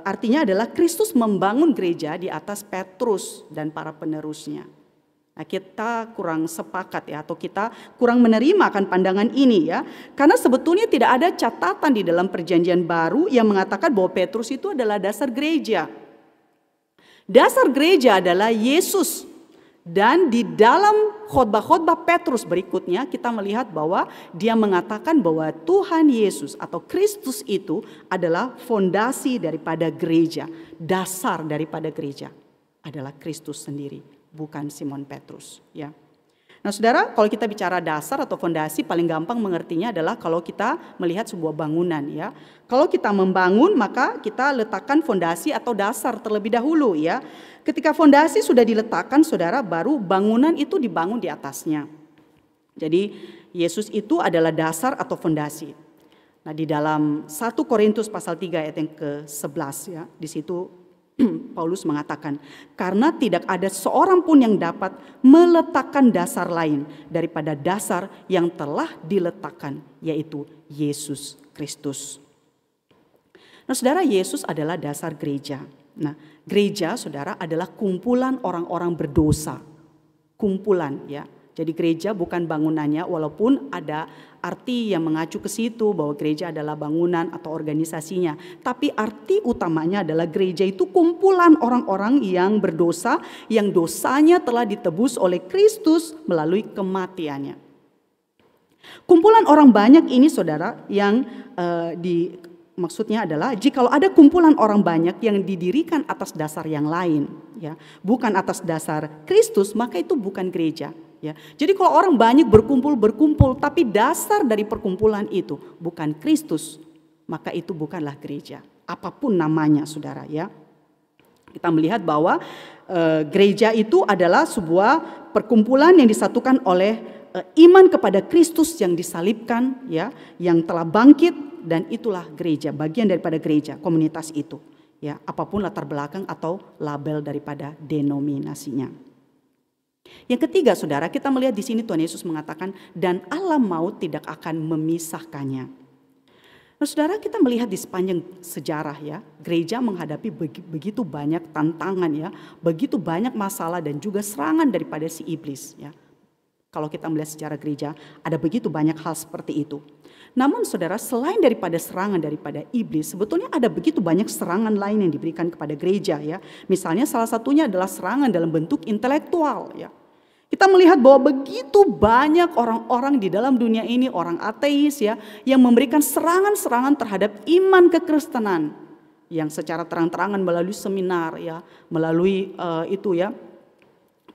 artinya adalah Kristus membangun gereja di atas Petrus dan para penerusnya. Nah, kita kurang sepakat, ya, atau kita kurang menerima akan pandangan ini, ya. Karena sebetulnya tidak ada catatan di dalam Perjanjian Baru yang mengatakan bahwa Petrus itu adalah dasar gereja. Dasar gereja adalah Yesus. Dan di dalam khotbah-khotbah Petrus berikutnya kita melihat bahwa dia mengatakan bahwa Tuhan Yesus atau Kristus itu adalah fondasi daripada gereja. Dasar daripada gereja adalah Kristus sendiri, bukan Simon Petrus, ya. Nah, saudara, kalau kita bicara dasar atau fondasi, paling gampang mengertinya adalah kalau kita melihat sebuah bangunan, ya. Kalau kita membangun, maka kita letakkan fondasi atau dasar terlebih dahulu, ya. Ketika fondasi sudah diletakkan, saudara, baru bangunan itu dibangun di atasnya. Jadi Yesus itu adalah dasar atau fondasi. Nah, di dalam 1 Korintus pasal 3 ayat yang ke-11, ya, di situ Paulus mengatakan, "Karena tidak ada seorang pun yang dapat meletakkan dasar lain daripada dasar yang telah diletakkan, yaitu Yesus Kristus." Nah, saudara, Yesus adalah dasar gereja. Nah, gereja, saudara, adalah kumpulan orang-orang berdosa. Kumpulan, ya. Jadi gereja bukan bangunannya, walaupun ada arti yang mengacu ke situ bahwa gereja adalah bangunan atau organisasinya. Tapi arti utamanya adalah gereja itu kumpulan orang-orang yang berdosa, yang dosanya telah ditebus oleh Kristus melalui kematiannya. Kumpulan orang banyak ini, saudara, yang maksudnya adalah jikalau ada kumpulan orang banyak yang didirikan atas dasar yang lain, ya, bukan atas dasar Kristus, maka itu bukan gereja. Ya, jadi kalau orang banyak berkumpul, tapi dasar dari perkumpulan itu bukan Kristus, maka itu bukanlah gereja. Apapun namanya, saudara, ya. Kita melihat bahwa gereja itu adalah sebuah perkumpulan yang disatukan oleh iman kepada Kristus yang disalibkan, ya, yang telah bangkit, dan itulah gereja, bagian daripada gereja, komunitas itu, ya, apapun latar belakang atau label daripada denominasinya. Yang ketiga, saudara, kita melihat di sini Tuhan Yesus mengatakan, "Dan alam maut tidak akan memisahkannya." Nah, saudara, kita melihat di sepanjang sejarah, ya, gereja menghadapi begitu banyak tantangan, ya, begitu banyak masalah dan juga serangan daripada si iblis, ya. Kalau kita melihat sejarah gereja, ada begitu banyak hal seperti itu. Namun, saudara, selain daripada serangan daripada iblis, sebetulnya ada begitu banyak serangan lain yang diberikan kepada gereja, ya. Misalnya salah satunya adalah serangan dalam bentuk intelektual, ya. Kita melihat bahwa begitu banyak orang-orang di dalam dunia ini, orang ateis, ya, yang memberikan serangan-serangan terhadap iman kekristenan, yang secara terang-terangan melalui seminar, ya, melalui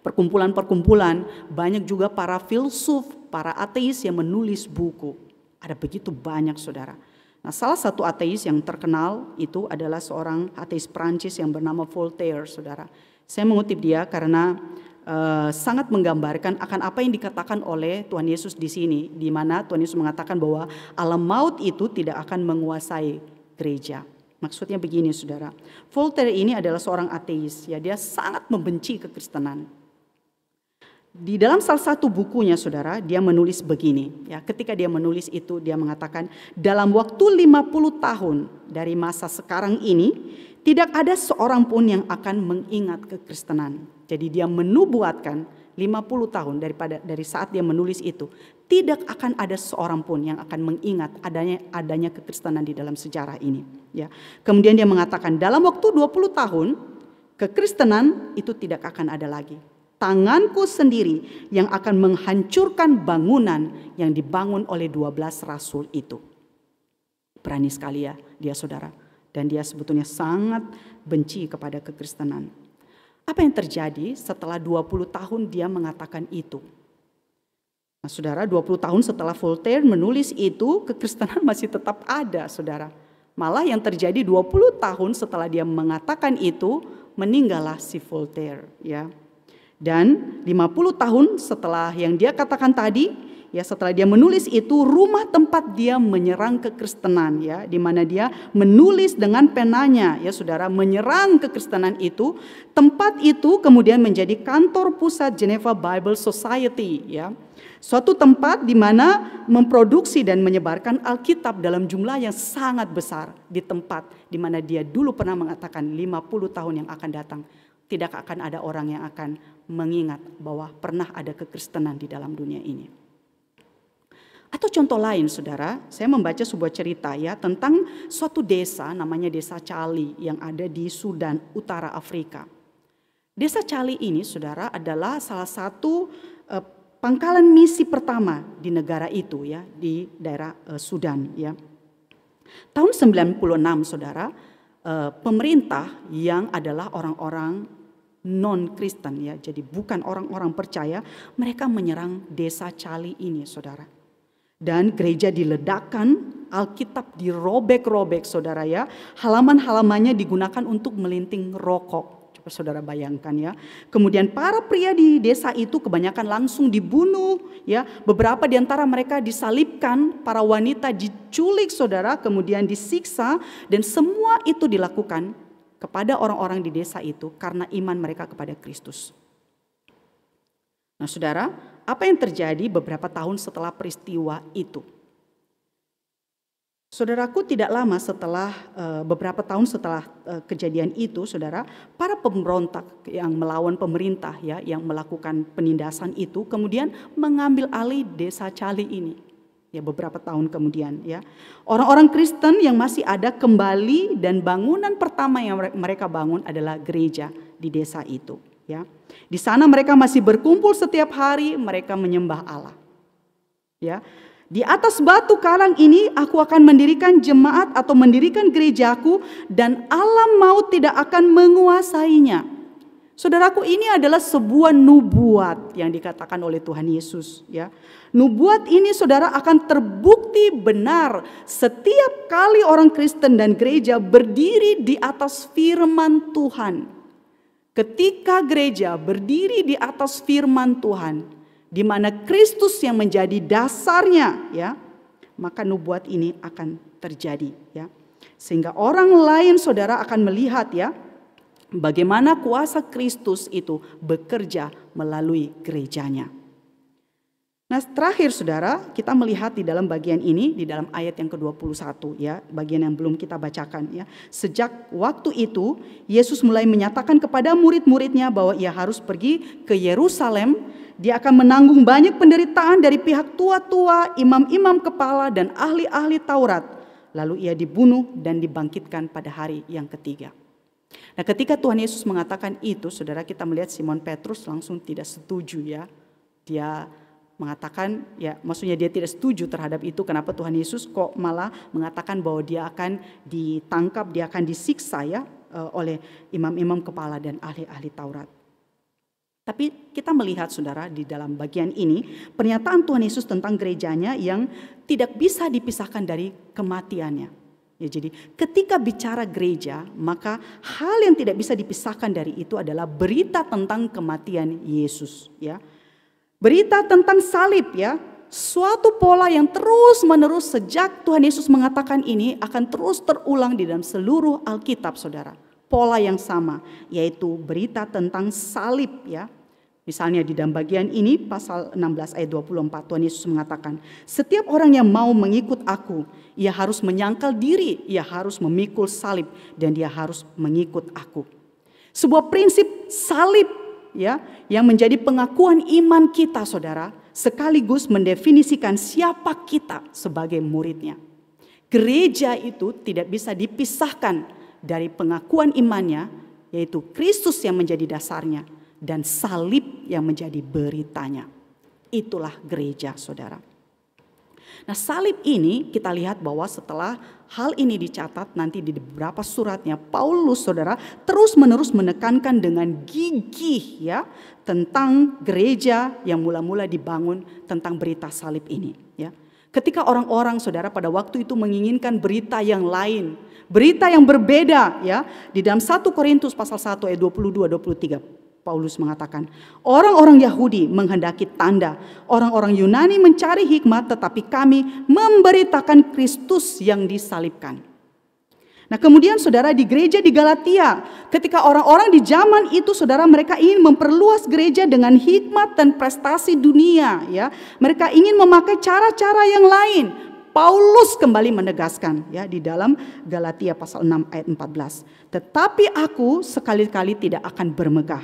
perkumpulan-perkumpulan. Banyak juga para filsuf, para ateis yang menulis buku. Ada begitu banyak, saudara. Nah, salah satu ateis yang terkenal itu adalah seorang ateis Prancis yang bernama Voltaire, saudara. Saya mengutip dia karena sangat menggambarkan akan apa yang dikatakan oleh Tuhan Yesus di sini, di mana Tuhan Yesus mengatakan bahwa alam maut itu tidak akan menguasai gereja. Maksudnya begini, saudara. Voltaire ini adalah seorang ateis, ya, dia sangat membenci kekristenan. Di dalam salah satu bukunya, saudara, dia menulis begini, ya. Ketika dia menulis itu, dia mengatakan, dalam waktu 50 tahun dari masa sekarang ini, tidak ada seorang pun yang akan mengingat kekristenan. Jadi dia menubuatkan 50 tahun dari saat dia menulis itu, tidak akan ada seorang pun yang akan mengingat adanya kekristenan di dalam sejarah ini, ya. Kemudian dia mengatakan dalam waktu 20 tahun kekristenan itu tidak akan ada lagi. tanganku sendiri yang akan menghancurkan bangunan yang dibangun oleh 12 rasul itu. Berani sekali ya dia saudara. Dan dia sebetulnya sangat benci kepada kekristenan. Apa yang terjadi setelah 20 tahun dia mengatakan itu? Nah saudara, 20 tahun setelah Voltaire menulis itu, kekristenan masih tetap ada saudara. Malah yang terjadi 20 tahun setelah dia mengatakan itu, meninggallah si Voltaire ya. Dan 50 tahun setelah yang dia katakan tadi, ya setelah dia menulis itu, rumah tempat dia menyerang kekristenan ya, di mana dia menulis dengan penanya ya saudara, menyerang kekristenan itu, tempat itu kemudian menjadi kantor pusat Geneva Bible Society ya. Suatu tempat di mana memproduksi dan menyebarkan Alkitab dalam jumlah yang sangat besar, di tempat di mana dia dulu pernah mengatakan 50 tahun yang akan datang tidak akan ada orang yang akan mengingat bahwa pernah ada kekristenan di dalam dunia ini. Atau contoh lain saudara, saya membaca sebuah cerita ya tentang suatu desa namanya Desa Cali yang ada di Sudan, Utara Afrika. Desa Cali ini saudara adalah salah satu pangkalan misi pertama di negara itu ya, di daerah Sudan ya. Tahun 96 saudara, pemerintah yang adalah orang-orang non-Kristen ya, jadi bukan orang-orang percaya, mereka menyerang Desa Cali ini saudara. Dan gereja diledakkan, Alkitab dirobek-robek saudara ya. Halaman-halamannya digunakan untuk melinting rokok. Coba saudara bayangkan ya. Kemudian para pria di desa itu kebanyakan langsung dibunuh ya. Beberapa di antara mereka disalibkan, para wanita diculik saudara, kemudian disiksa. Dan semua itu dilakukan kepada orang-orang di desa itu karena iman mereka kepada Kristus. Nah saudara, apa yang terjadi beberapa tahun setelah peristiwa itu? Saudaraku, tidak lama setelah beberapa tahun setelah kejadian itu, saudara, para pemberontak yang melawan pemerintah ya, yang melakukan penindasan itu, kemudian mengambil alih Desa Cali ini. Ya, beberapa tahun kemudian ya. Orang-orang Kristen yang masih ada kembali dan bangunan pertama yang mereka bangun adalah gereja di desa itu ya. Di sana mereka masih berkumpul setiap hari, mereka menyembah Allah. Ya. Di atas batu karang ini aku akan mendirikan jemaat atau mendirikan gerejaku dan alam maut tidak akan menguasainya. Saudaraku, ini adalah sebuah nubuat yang dikatakan oleh Tuhan Yesus ya. Nubuat ini saudara akan terbukti benar setiap kali orang Kristen dan gereja berdiri di atas firman Tuhan. Ketika gereja berdiri di atas firman Tuhan, di mana Kristus yang menjadi dasarnya ya, maka nubuat ini akan terjadi ya. Sehingga orang lain saudara akan melihat ya, bagaimana kuasa Kristus itu bekerja melalui gerejanya. Nah terakhir saudara, kita melihat di dalam bagian ini, di dalam ayat yang ke-21 ya, bagian yang belum kita bacakan ya. Sejak waktu itu Yesus mulai menyatakan kepada murid-muridnya bahwa ia harus pergi ke Yerusalem. Dia akan menanggung banyak penderitaan dari pihak tua-tua, imam-imam kepala dan ahli-ahli Taurat. Lalu ia dibunuh dan dibangkitkan pada hari yang ketiga. Nah ketika Tuhan Yesus mengatakan itu, saudara, kita melihat Simon Petrus langsung tidak setuju ya. Dia mengatakan ya, maksudnya dia tidak setuju terhadap itu. Kenapa Tuhan Yesus kok malah mengatakan bahwa dia akan ditangkap, dia akan disiksa ya oleh imam-imam kepala dan ahli-ahli Taurat. Tapi kita melihat saudara di dalam bagian ini pernyataan Tuhan Yesus tentang gerejanya yang tidak bisa dipisahkan dari kematiannya. Ya, jadi ketika bicara gereja, maka hal yang tidak bisa dipisahkan dari itu adalah berita tentang kematian Yesus. Ya, berita tentang salib ya, suatu pola yang terus menerus sejak Tuhan Yesus mengatakan ini akan terus terulang di dalam seluruh Alkitab saudara. Pola yang sama, yaitu berita tentang salib ya. Misalnya di dalam bagian ini pasal 16 ayat 24 Tuhan Yesus mengatakan, setiap orang yang mau mengikut aku, ia harus menyangkal diri, ia harus memikul salib dan dia harus mengikut aku. Sebuah prinsip salib ya yang menjadi pengakuan iman kita saudara, sekaligus mendefinisikan siapa kita sebagai muridnya. Gereja itu tidak bisa dipisahkan dari pengakuan imannya, yaitu Kristus yang menjadi dasarnya. dan salib yang menjadi beritanya. Itulah gereja, saudara. Nah, salib ini kita lihat bahwa setelah hal ini dicatat nanti di beberapa suratnya, Paulus, saudara, terus-menerus menekankan dengan gigih ya tentang gereja yang mula-mula dibangun tentang berita salib ini, ya. Ketika orang-orang, saudara, pada waktu itu menginginkan berita yang lain, berita yang berbeda, ya. Di dalam 1 Korintus pasal 1 ayat 22-23. Paulus mengatakan, orang-orang Yahudi menghendaki tanda, orang-orang Yunani mencari hikmat, tetapi kami memberitakan Kristus yang disalibkan. Nah, kemudian saudara, di gereja di Galatia, ketika orang-orang di zaman itu, saudara, mereka ingin memperluas gereja dengan hikmat dan prestasi dunia, ya. Mereka ingin memakai cara-cara yang lain. Paulus kembali menegaskan, ya, di dalam Galatia pasal 6 ayat 14. Tetapi aku sekali-kali tidak akan bermegah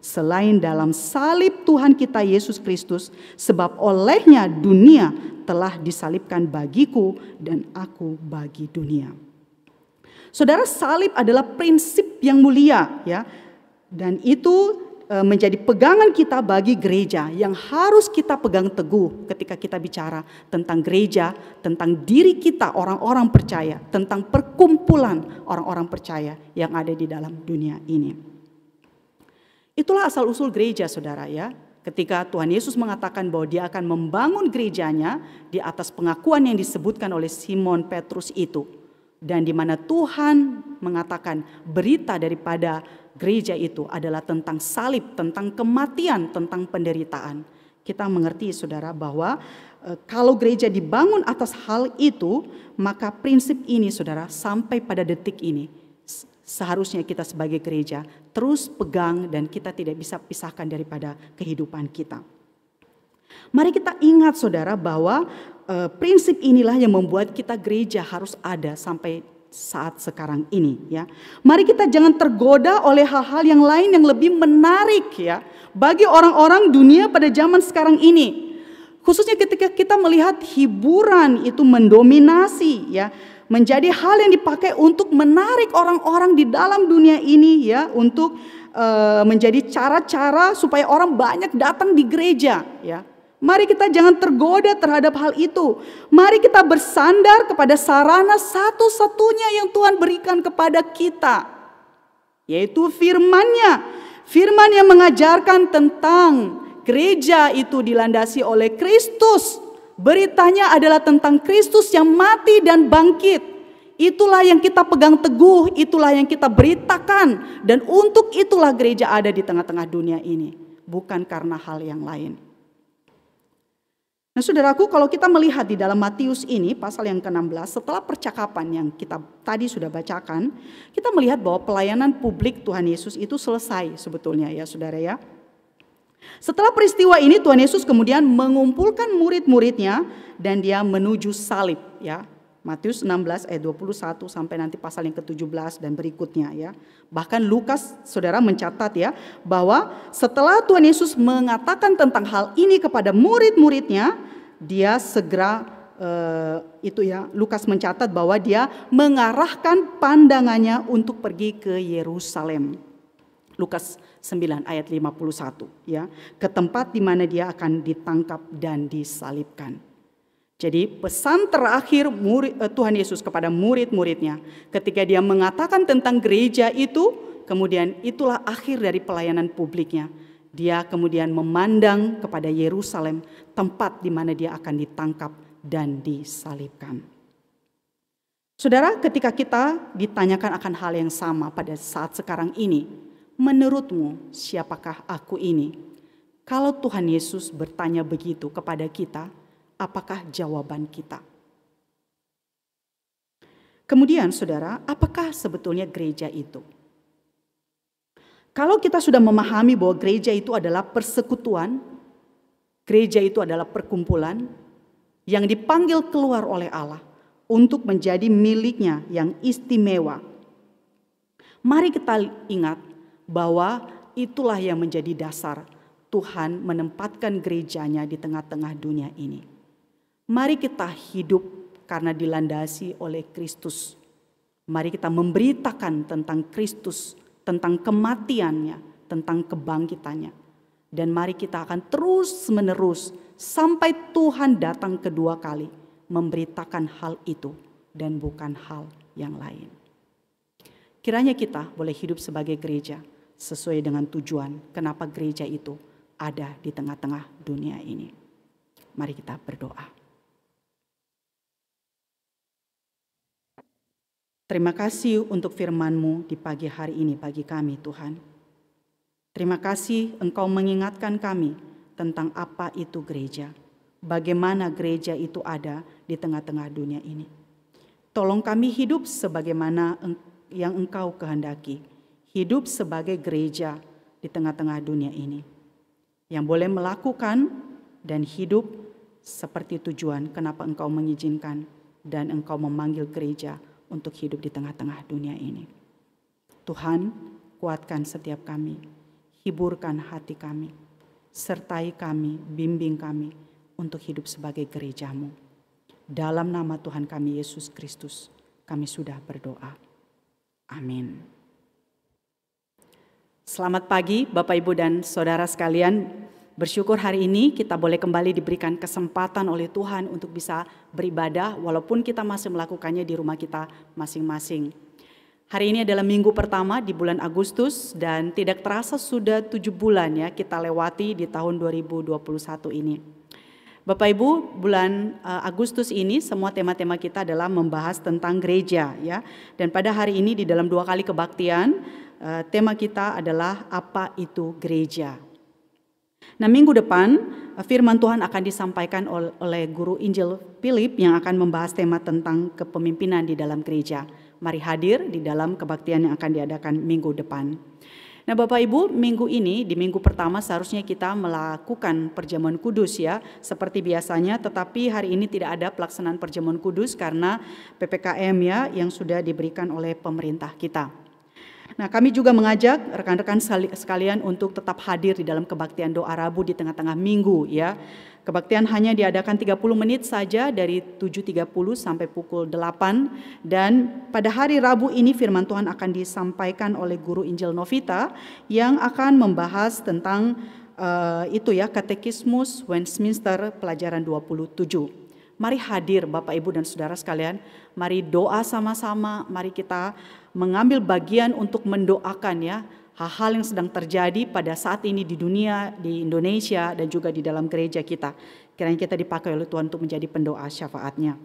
selain dalam salib Tuhan kita Yesus Kristus, sebab olehnya dunia telah disalibkan bagiku dan aku bagi dunia. Saudara, salib adalah prinsip yang mulia, ya, dan itu menjadi pegangan kita bagi gereja yang harus kita pegang teguh ketika kita bicara tentang gereja, tentang diri kita orang-orang percaya, tentang perkumpulan orang-orang percaya yang ada di dalam dunia ini. Itulah asal-usul gereja, saudara, ya. Ketika Tuhan Yesus mengatakan bahwa dia akan membangun gerejanya di atas pengakuan yang disebutkan oleh Simon Petrus itu. Dan di mana Tuhan mengatakan berita daripada gereja itu adalah tentang salib, tentang kematian, tentang penderitaan. Kita mengerti, saudara, bahwa kalau gereja dibangun atas hal itu, maka prinsip ini, saudara, sampai pada detik ini seharusnya kita sebagai gereja terus pegang dan kita tidak bisa pisahkan daripada kehidupan kita. Mari kita ingat, saudara, bahwa prinsip inilah yang membuat kita gereja harus ada sampai saat sekarang ini, ya. Mari kita jangan tergoda oleh hal-hal yang lain yang lebih menarik, ya, bagi orang-orang dunia pada zaman sekarang ini. Khususnya ketika kita melihat hiburan itu mendominasi, ya, menjadi hal yang dipakai untuk menarik orang-orang di dalam dunia ini, ya, untuk menjadi cara-cara supaya orang banyak datang di gereja, ya. Mari kita jangan tergoda terhadap hal itu. Mari kita bersandar kepada sarana satu-satunya yang Tuhan berikan kepada kita, yaitu firman-Nya. Firman yang mengajarkan tentang gereja itu dilandasi oleh Kristus. Beritanya adalah tentang Kristus yang mati dan bangkit. Itulah yang kita pegang teguh, itulah yang kita beritakan. Dan untuk itulah gereja ada di tengah-tengah dunia ini. Bukan karena hal yang lain. Nah, saudaraku, kalau kita melihat di dalam Matius ini, pasal yang ke-16, setelah percakapan yang kita tadi sudah bacakan, kita melihat bahwa pelayanan publik Tuhan Yesus itu selesai sebetulnya, ya saudara, ya. Setelah peristiwa ini Tuhan Yesus kemudian mengumpulkan murid-muridnya dan dia menuju salib, ya. Matius 16 ayat 21 sampai nanti pasal yang ke-17 dan berikutnya, ya. Bahkan Lukas, saudara, mencatat, ya, bahwa setelah Tuhan Yesus mengatakan tentang hal ini kepada murid-muridnya, dia segera Lukas mencatat bahwa dia mengarahkan pandangannya untuk pergi ke Yerusalem. Lukas 9 ayat 51, ya, ke tempat di mana dia akan ditangkap dan disalibkan. Jadi pesan terakhir Tuhan Yesus kepada murid-muridnya ketika dia mengatakan tentang gereja itu, kemudian itulah akhir dari pelayanan publiknya. Dia kemudian memandang kepada Yerusalem, tempat di mana dia akan ditangkap dan disalibkan. Saudara, ketika kita ditanyakan akan hal yang sama pada saat sekarang ini, menurutmu siapakah aku ini? Kalau Tuhan Yesus bertanya begitu kepada kita, apakah jawaban kita? Kemudian saudara, apakah sebetulnya gereja itu? Kalau kita sudah memahami bahwa gereja itu adalah persekutuan, gereja itu adalah perkumpulan yang dipanggil keluar oleh Allah untuk menjadi miliknya yang istimewa. Mari kita ingat bahwa itulah yang menjadi dasar Tuhan menempatkan gerejanya di tengah-tengah dunia ini. Mari kita hidup karena dilandasi oleh Kristus. Mari kita memberitakan tentang Kristus, tentang kematiannya tentang kebangkitannya. Dan mari kita akan terus menerus sampai Tuhan datang kedua kali memberitakan hal itu dan bukan hal yang lain. Kiranya kita boleh hidup sebagai gereja sesuai dengan tujuan kenapa gereja itu ada di tengah-tengah dunia ini. Mari kita berdoa. Terima kasih untuk firman-Mu di pagi hari ini bagi kami, Tuhan. Terima kasih Engkau mengingatkan kami tentang apa itu gereja. Bagaimana gereja itu ada di tengah-tengah dunia ini. Tolong kami hidup sebagaimana yang Engkau kehendaki. Hidup sebagai gereja di tengah-tengah dunia ini. Yang boleh melakukan dan hidup seperti tujuan kenapa Engkau mengizinkan dan Engkau memanggil gereja untuk hidup di tengah-tengah dunia ini. Tuhan, kuatkan setiap kami, hiburkan hati kami, sertai kami, bimbing kami untuk hidup sebagai gereja-Mu. Dalam nama Tuhan kami Yesus Kristus, kami sudah berdoa. Amin. Selamat pagi Bapak Ibu dan Saudara sekalian. Bersyukur hari ini kita boleh kembali diberikan kesempatan oleh Tuhan untuk bisa beribadah walaupun kita masih melakukannya di rumah kita masing-masing. Hari ini adalah minggu pertama di bulan Agustus dan tidak terasa sudah 7 bulan ya kita lewati di tahun 2021 ini. Bapak Ibu, bulan Agustus ini semua tema-tema kita adalah membahas tentang gereja ya. Dan pada hari ini di dalam 2 kali kebaktian tema kita adalah apa itu gereja. Nah, minggu depan firman Tuhan akan disampaikan oleh guru Injil Philip yang akan membahas tema tentang kepemimpinan di dalam gereja. Mari hadir di dalam kebaktian yang akan diadakan minggu depan. Nah, Bapak Ibu, minggu ini di minggu pertama seharusnya kita melakukan perjamuan kudus ya, seperti biasanya, tetapi hari ini tidak ada pelaksanaan perjamuan kudus karena PPKM ya yang sudah diberikan oleh pemerintah kita. Nah, kami juga mengajak rekan-rekan sekalian untuk tetap hadir di dalam kebaktian doa Rabu di tengah-tengah minggu ya. Kebaktian hanya diadakan 30 menit saja dari 7.30 sampai pukul 8 dan pada hari Rabu ini firman Tuhan akan disampaikan oleh guru Injil Novita yang akan membahas tentang itu ya Katekismus Westminster pelajaran 27. Mari hadir Bapak Ibu dan Saudara sekalian, mari doa sama-sama, mari kita mengambil bagian untuk mendoakan ya hal-hal yang sedang terjadi pada saat ini di dunia, di Indonesia dan juga di dalam gereja kita. Kiranya kita dipakai oleh Tuhan untuk menjadi pendoa syafaatnya.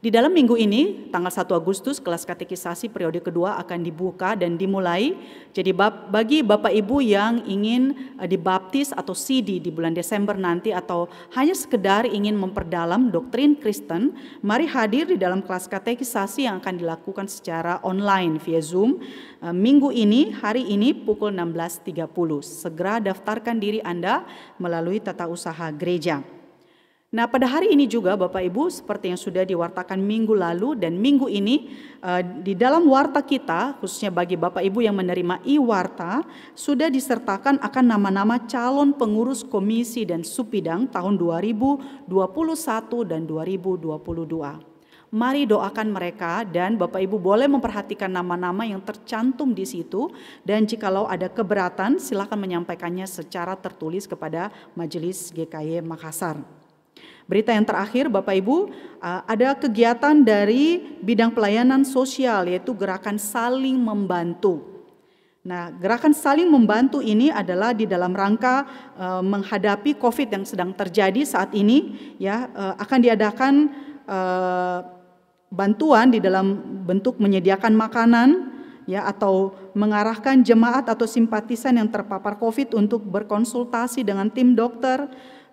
Di dalam minggu ini, tanggal 1 Agustus, kelas katekisasi periode kedua akan dibuka dan dimulai. Jadi bagi Bapak Ibu yang ingin dibaptis atau CD di bulan Desember nanti atau hanya sekedar ingin memperdalam doktrin Kristen, mari hadir di dalam kelas katekisasi yang akan dilakukan secara online via Zoom. Minggu ini, hari ini pukul 16.30. Segera daftarkan diri Anda melalui tata usaha gereja. Nah, pada hari ini juga Bapak Ibu seperti yang sudah diwartakan minggu lalu dan minggu ini di dalam warta kita khususnya bagi Bapak Ibu yang menerima e-warta sudah disertakan akan nama-nama calon pengurus komisi dan supidang tahun 2021 dan 2022. Mari doakan mereka dan Bapak Ibu boleh memperhatikan nama-nama yang tercantum di situ dan jikalau ada keberatan silakan menyampaikannya secara tertulis kepada Majelis GKY Makassar. Berita yang terakhir Bapak Ibu, ada kegiatan dari bidang pelayanan sosial yaitu gerakan saling membantu. Nah, gerakan saling membantu ini adalah di dalam rangka menghadapi COVID yang sedang terjadi saat ini ya, akan diadakan bantuan di dalam bentuk menyediakan makanan ya atau mengarahkan jemaat atau simpatisan yang terpapar COVID untuk berkonsultasi dengan tim dokter,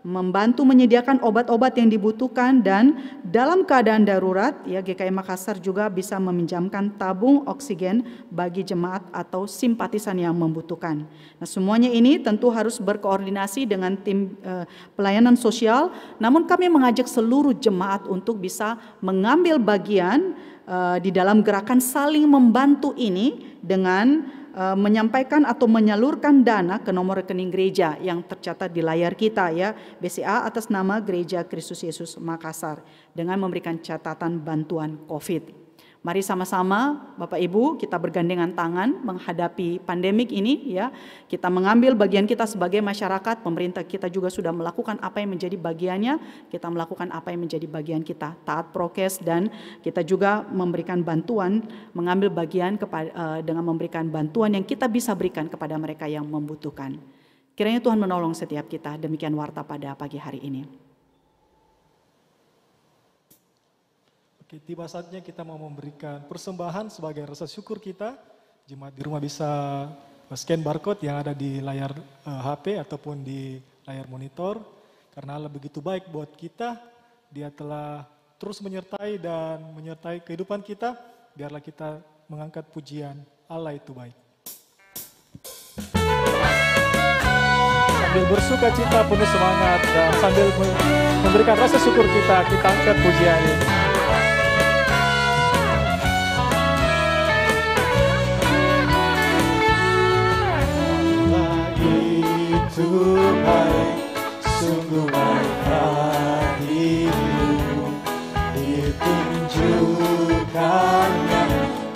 membantu menyediakan obat-obat yang dibutuhkan dan dalam keadaan darurat ya GKI Makassar juga bisa meminjamkan tabung oksigen bagi jemaat atau simpatisan yang membutuhkan. Nah, semuanya ini tentu harus berkoordinasi dengan tim pelayanan sosial, namun kami mengajak seluruh jemaat untuk bisa mengambil bagian di dalam gerakan saling membantu ini dengan menyampaikan atau menyalurkan dana ke nomor rekening gereja yang tercatat di layar kita ya, BCA atas nama Gereja Kristus Yesus Makassar dengan memberikan catatan bantuan COVID.
Mari sama-sama Bapak Ibu kita bergandengan tangan menghadapi pandemik ini ya. Kita mengambil bagian kita sebagai masyarakat, pemerintah kita juga sudah melakukan apa yang menjadi bagiannya, kita melakukan apa yang menjadi bagian kita, taat prokes dan kita juga memberikan bantuan, mengambil bagian dengan memberikan bantuan yang kita bisa berikan kepada mereka yang membutuhkan. Kiranya Tuhan menolong setiap kita, demikian warta pada pagi hari ini.
Oke, tiba saatnya kita mau memberikan persembahan sebagai rasa syukur kita. Jemaat di rumah bisa scan barcode yang ada di layar HP ataupun di layar monitor. Karena Allah begitu baik buat kita, Dia telah terus menyertai dan menyertai kehidupan kita. Biarlah kita mengangkat pujian, Allah itu baik. Sambil bersuka cita penuh semangat dan sambil memberikan rasa syukur kita angkat pujian ini.
Itu baik, sungguh baik bagiku, ditunjukkannya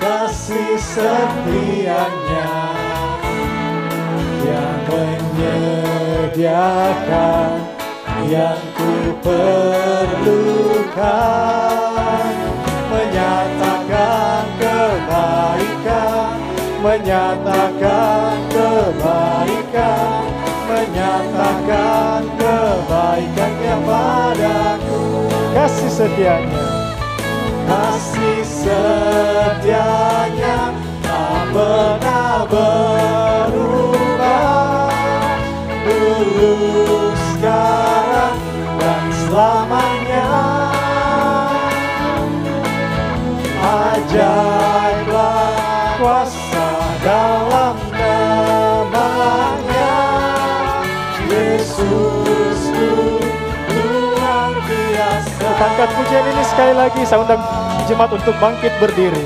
kasih setianya yang menyediakan yang ku perlukan, menyatakan kebaikan, menyatakan kebaikan, menyatakan kebaikannya padaku.
Kasih setianya,
kasih setianya tak pernah berubah, dulu, sekarang, dan selamanya. Ajaiblah kuasa dalam namanya, Yesusku luar biasa.
angkat pujian ini sekali lagi. Saya undang jemaat untuk bangkit berdiri.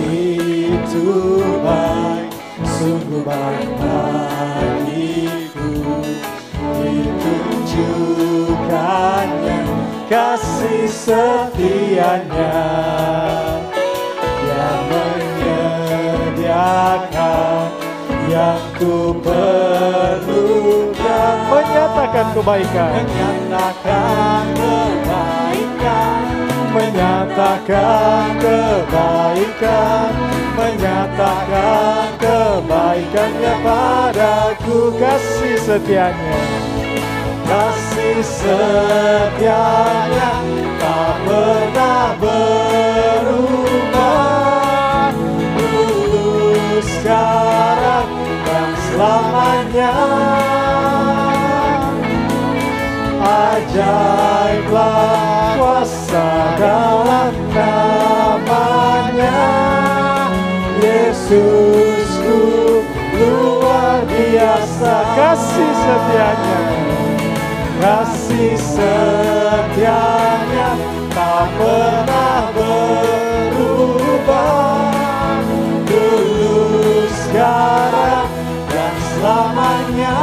Itu baik, sungguh baik bagiku, ditunjukkannya kasih setianya yang menyediakan yang ku perlukan,
Menyatakan kebaikan,
menyatakan kebaikan, menyatakan kebaikan, menyatakan kebaikannya padaku.
kasih setianya,
Kasih setianya tak pernah berubah, dulu, sekarang, dan selamanya. Ajaiblah kuasa dalam namanya, Yesusku luar biasa.
kasih setianya,
kasih setianya tak pernah berubah, dulu, sekarang, dan selamanya.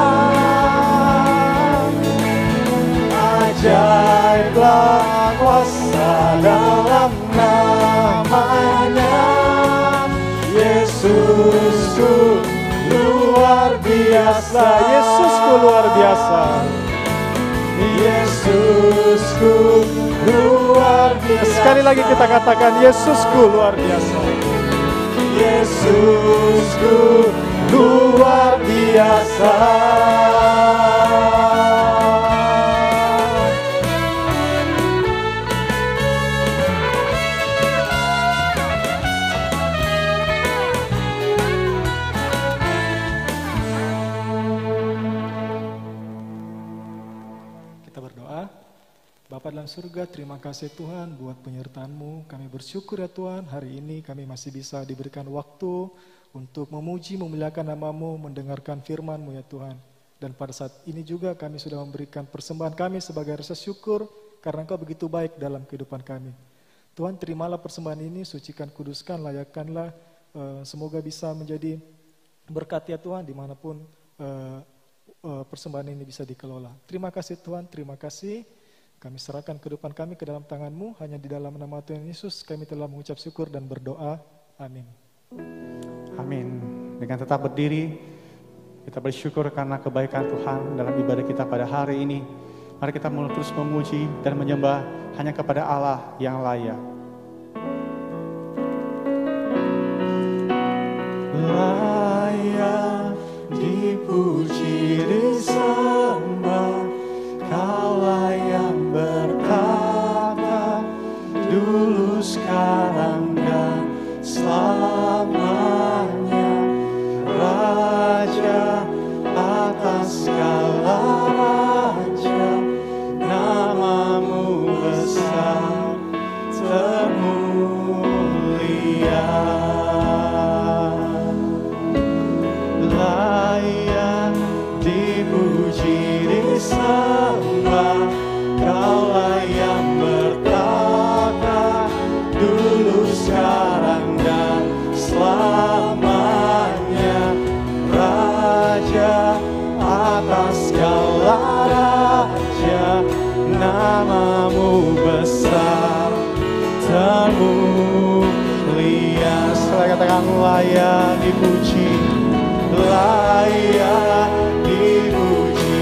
Ajaiblah kuasa dalam namanya, Yesusku luar biasa.
Yesusku luar biasa.
Yesusku luar biasa.
Sekali lagi kita katakan Yesusku luar biasa.
Yesusku luar biasa.
Kita berdoa. Bapa dalam surga, terima kasih Tuhan buat penyertaan-Mu. Kami bersyukur ya Tuhan, hari ini kami masih bisa diberikan waktu untuk memuji, memuliakan nama-Mu, mendengarkan firman-Mu ya Tuhan. Dan pada saat ini juga kami sudah memberikan persembahan kami sebagai rasa syukur karena Engkau begitu baik dalam kehidupan kami. Tuhan, terimalah persembahan ini, sucikan, kuduskan, layakkanlah. Semoga bisa menjadi berkat ya Tuhan dimanapun persembahan ini bisa dikelola. Terima kasih Tuhan, terima kasih. Kami serahkan kehidupan kami ke dalam tangan-Mu, hanya di dalam nama Tuhan Yesus kami telah mengucap syukur dan berdoa. Amin.
Amin. Dengan tetap berdiri, kita bersyukur karena kebaikan Tuhan dalam ibadah kita pada hari ini. Mari kita terus memuji dan menyembah hanya kepada Allah yang layak. Layak dipuji, disembah, Kaulah yang bertata dulu, sekarang, dan selamanya. Raja atas segala raja, nama-Mu besar termulia. Layak dipuji, disembah, Kaulah yang bertata dulu, sekarang, dan selamanya. Raja atas segala raja, nama-Mu besar termulia. Setelah katakan layak dipuji, layak dipuji,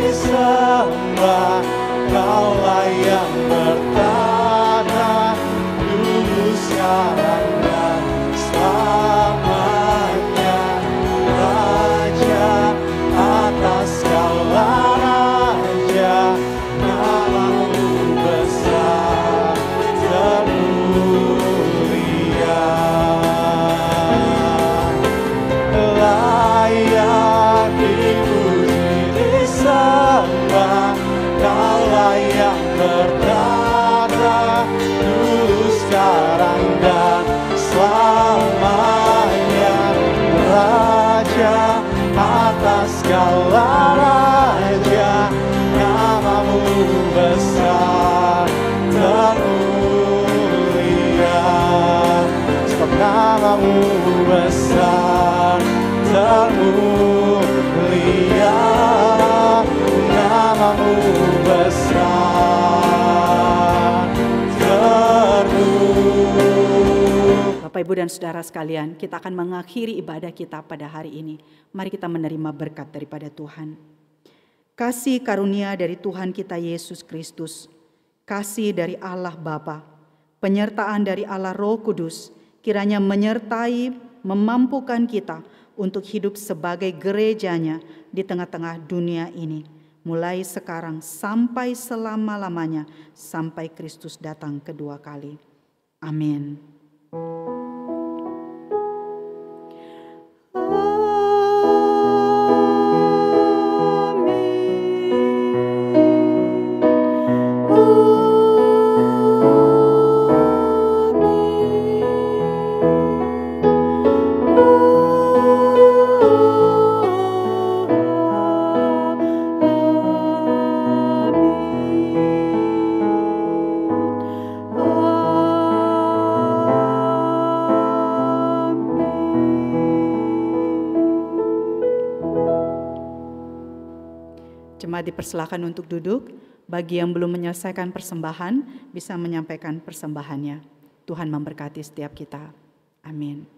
disembah, Kaulah yang bertata dulu, sekarang, dan selamanya. Raja atas segala raja, nama-Mu besar termulia. Layak dipuji, disembah, Kaulah yang bertata dulu, sekarang, dan selamanya. Raja atas segala raja, nama-Mu besar termulia. Sebab nama-Mu besar termulia, nama-Mu besar termulia.
Bapak, Ibu, dan Saudara sekalian, kita akan mengakhiri ibadah kita pada hari ini. Mari kita menerima berkat daripada Tuhan. Kasih karunia dari Tuhan kita Yesus Kristus, kasih dari Allah Bapa, penyertaan dari Allah Roh Kudus, kiranya menyertai, memampukan kita untuk hidup sebagai gerejanya di tengah-tengah dunia ini, mulai sekarang sampai selama-lamanya, sampai Kristus datang kedua kali. Amin. Jemaat dipersilakan untuk duduk. Bagi yang belum menyelesaikan persembahan, bisa menyampaikan persembahannya. Tuhan memberkati setiap kita. Amin.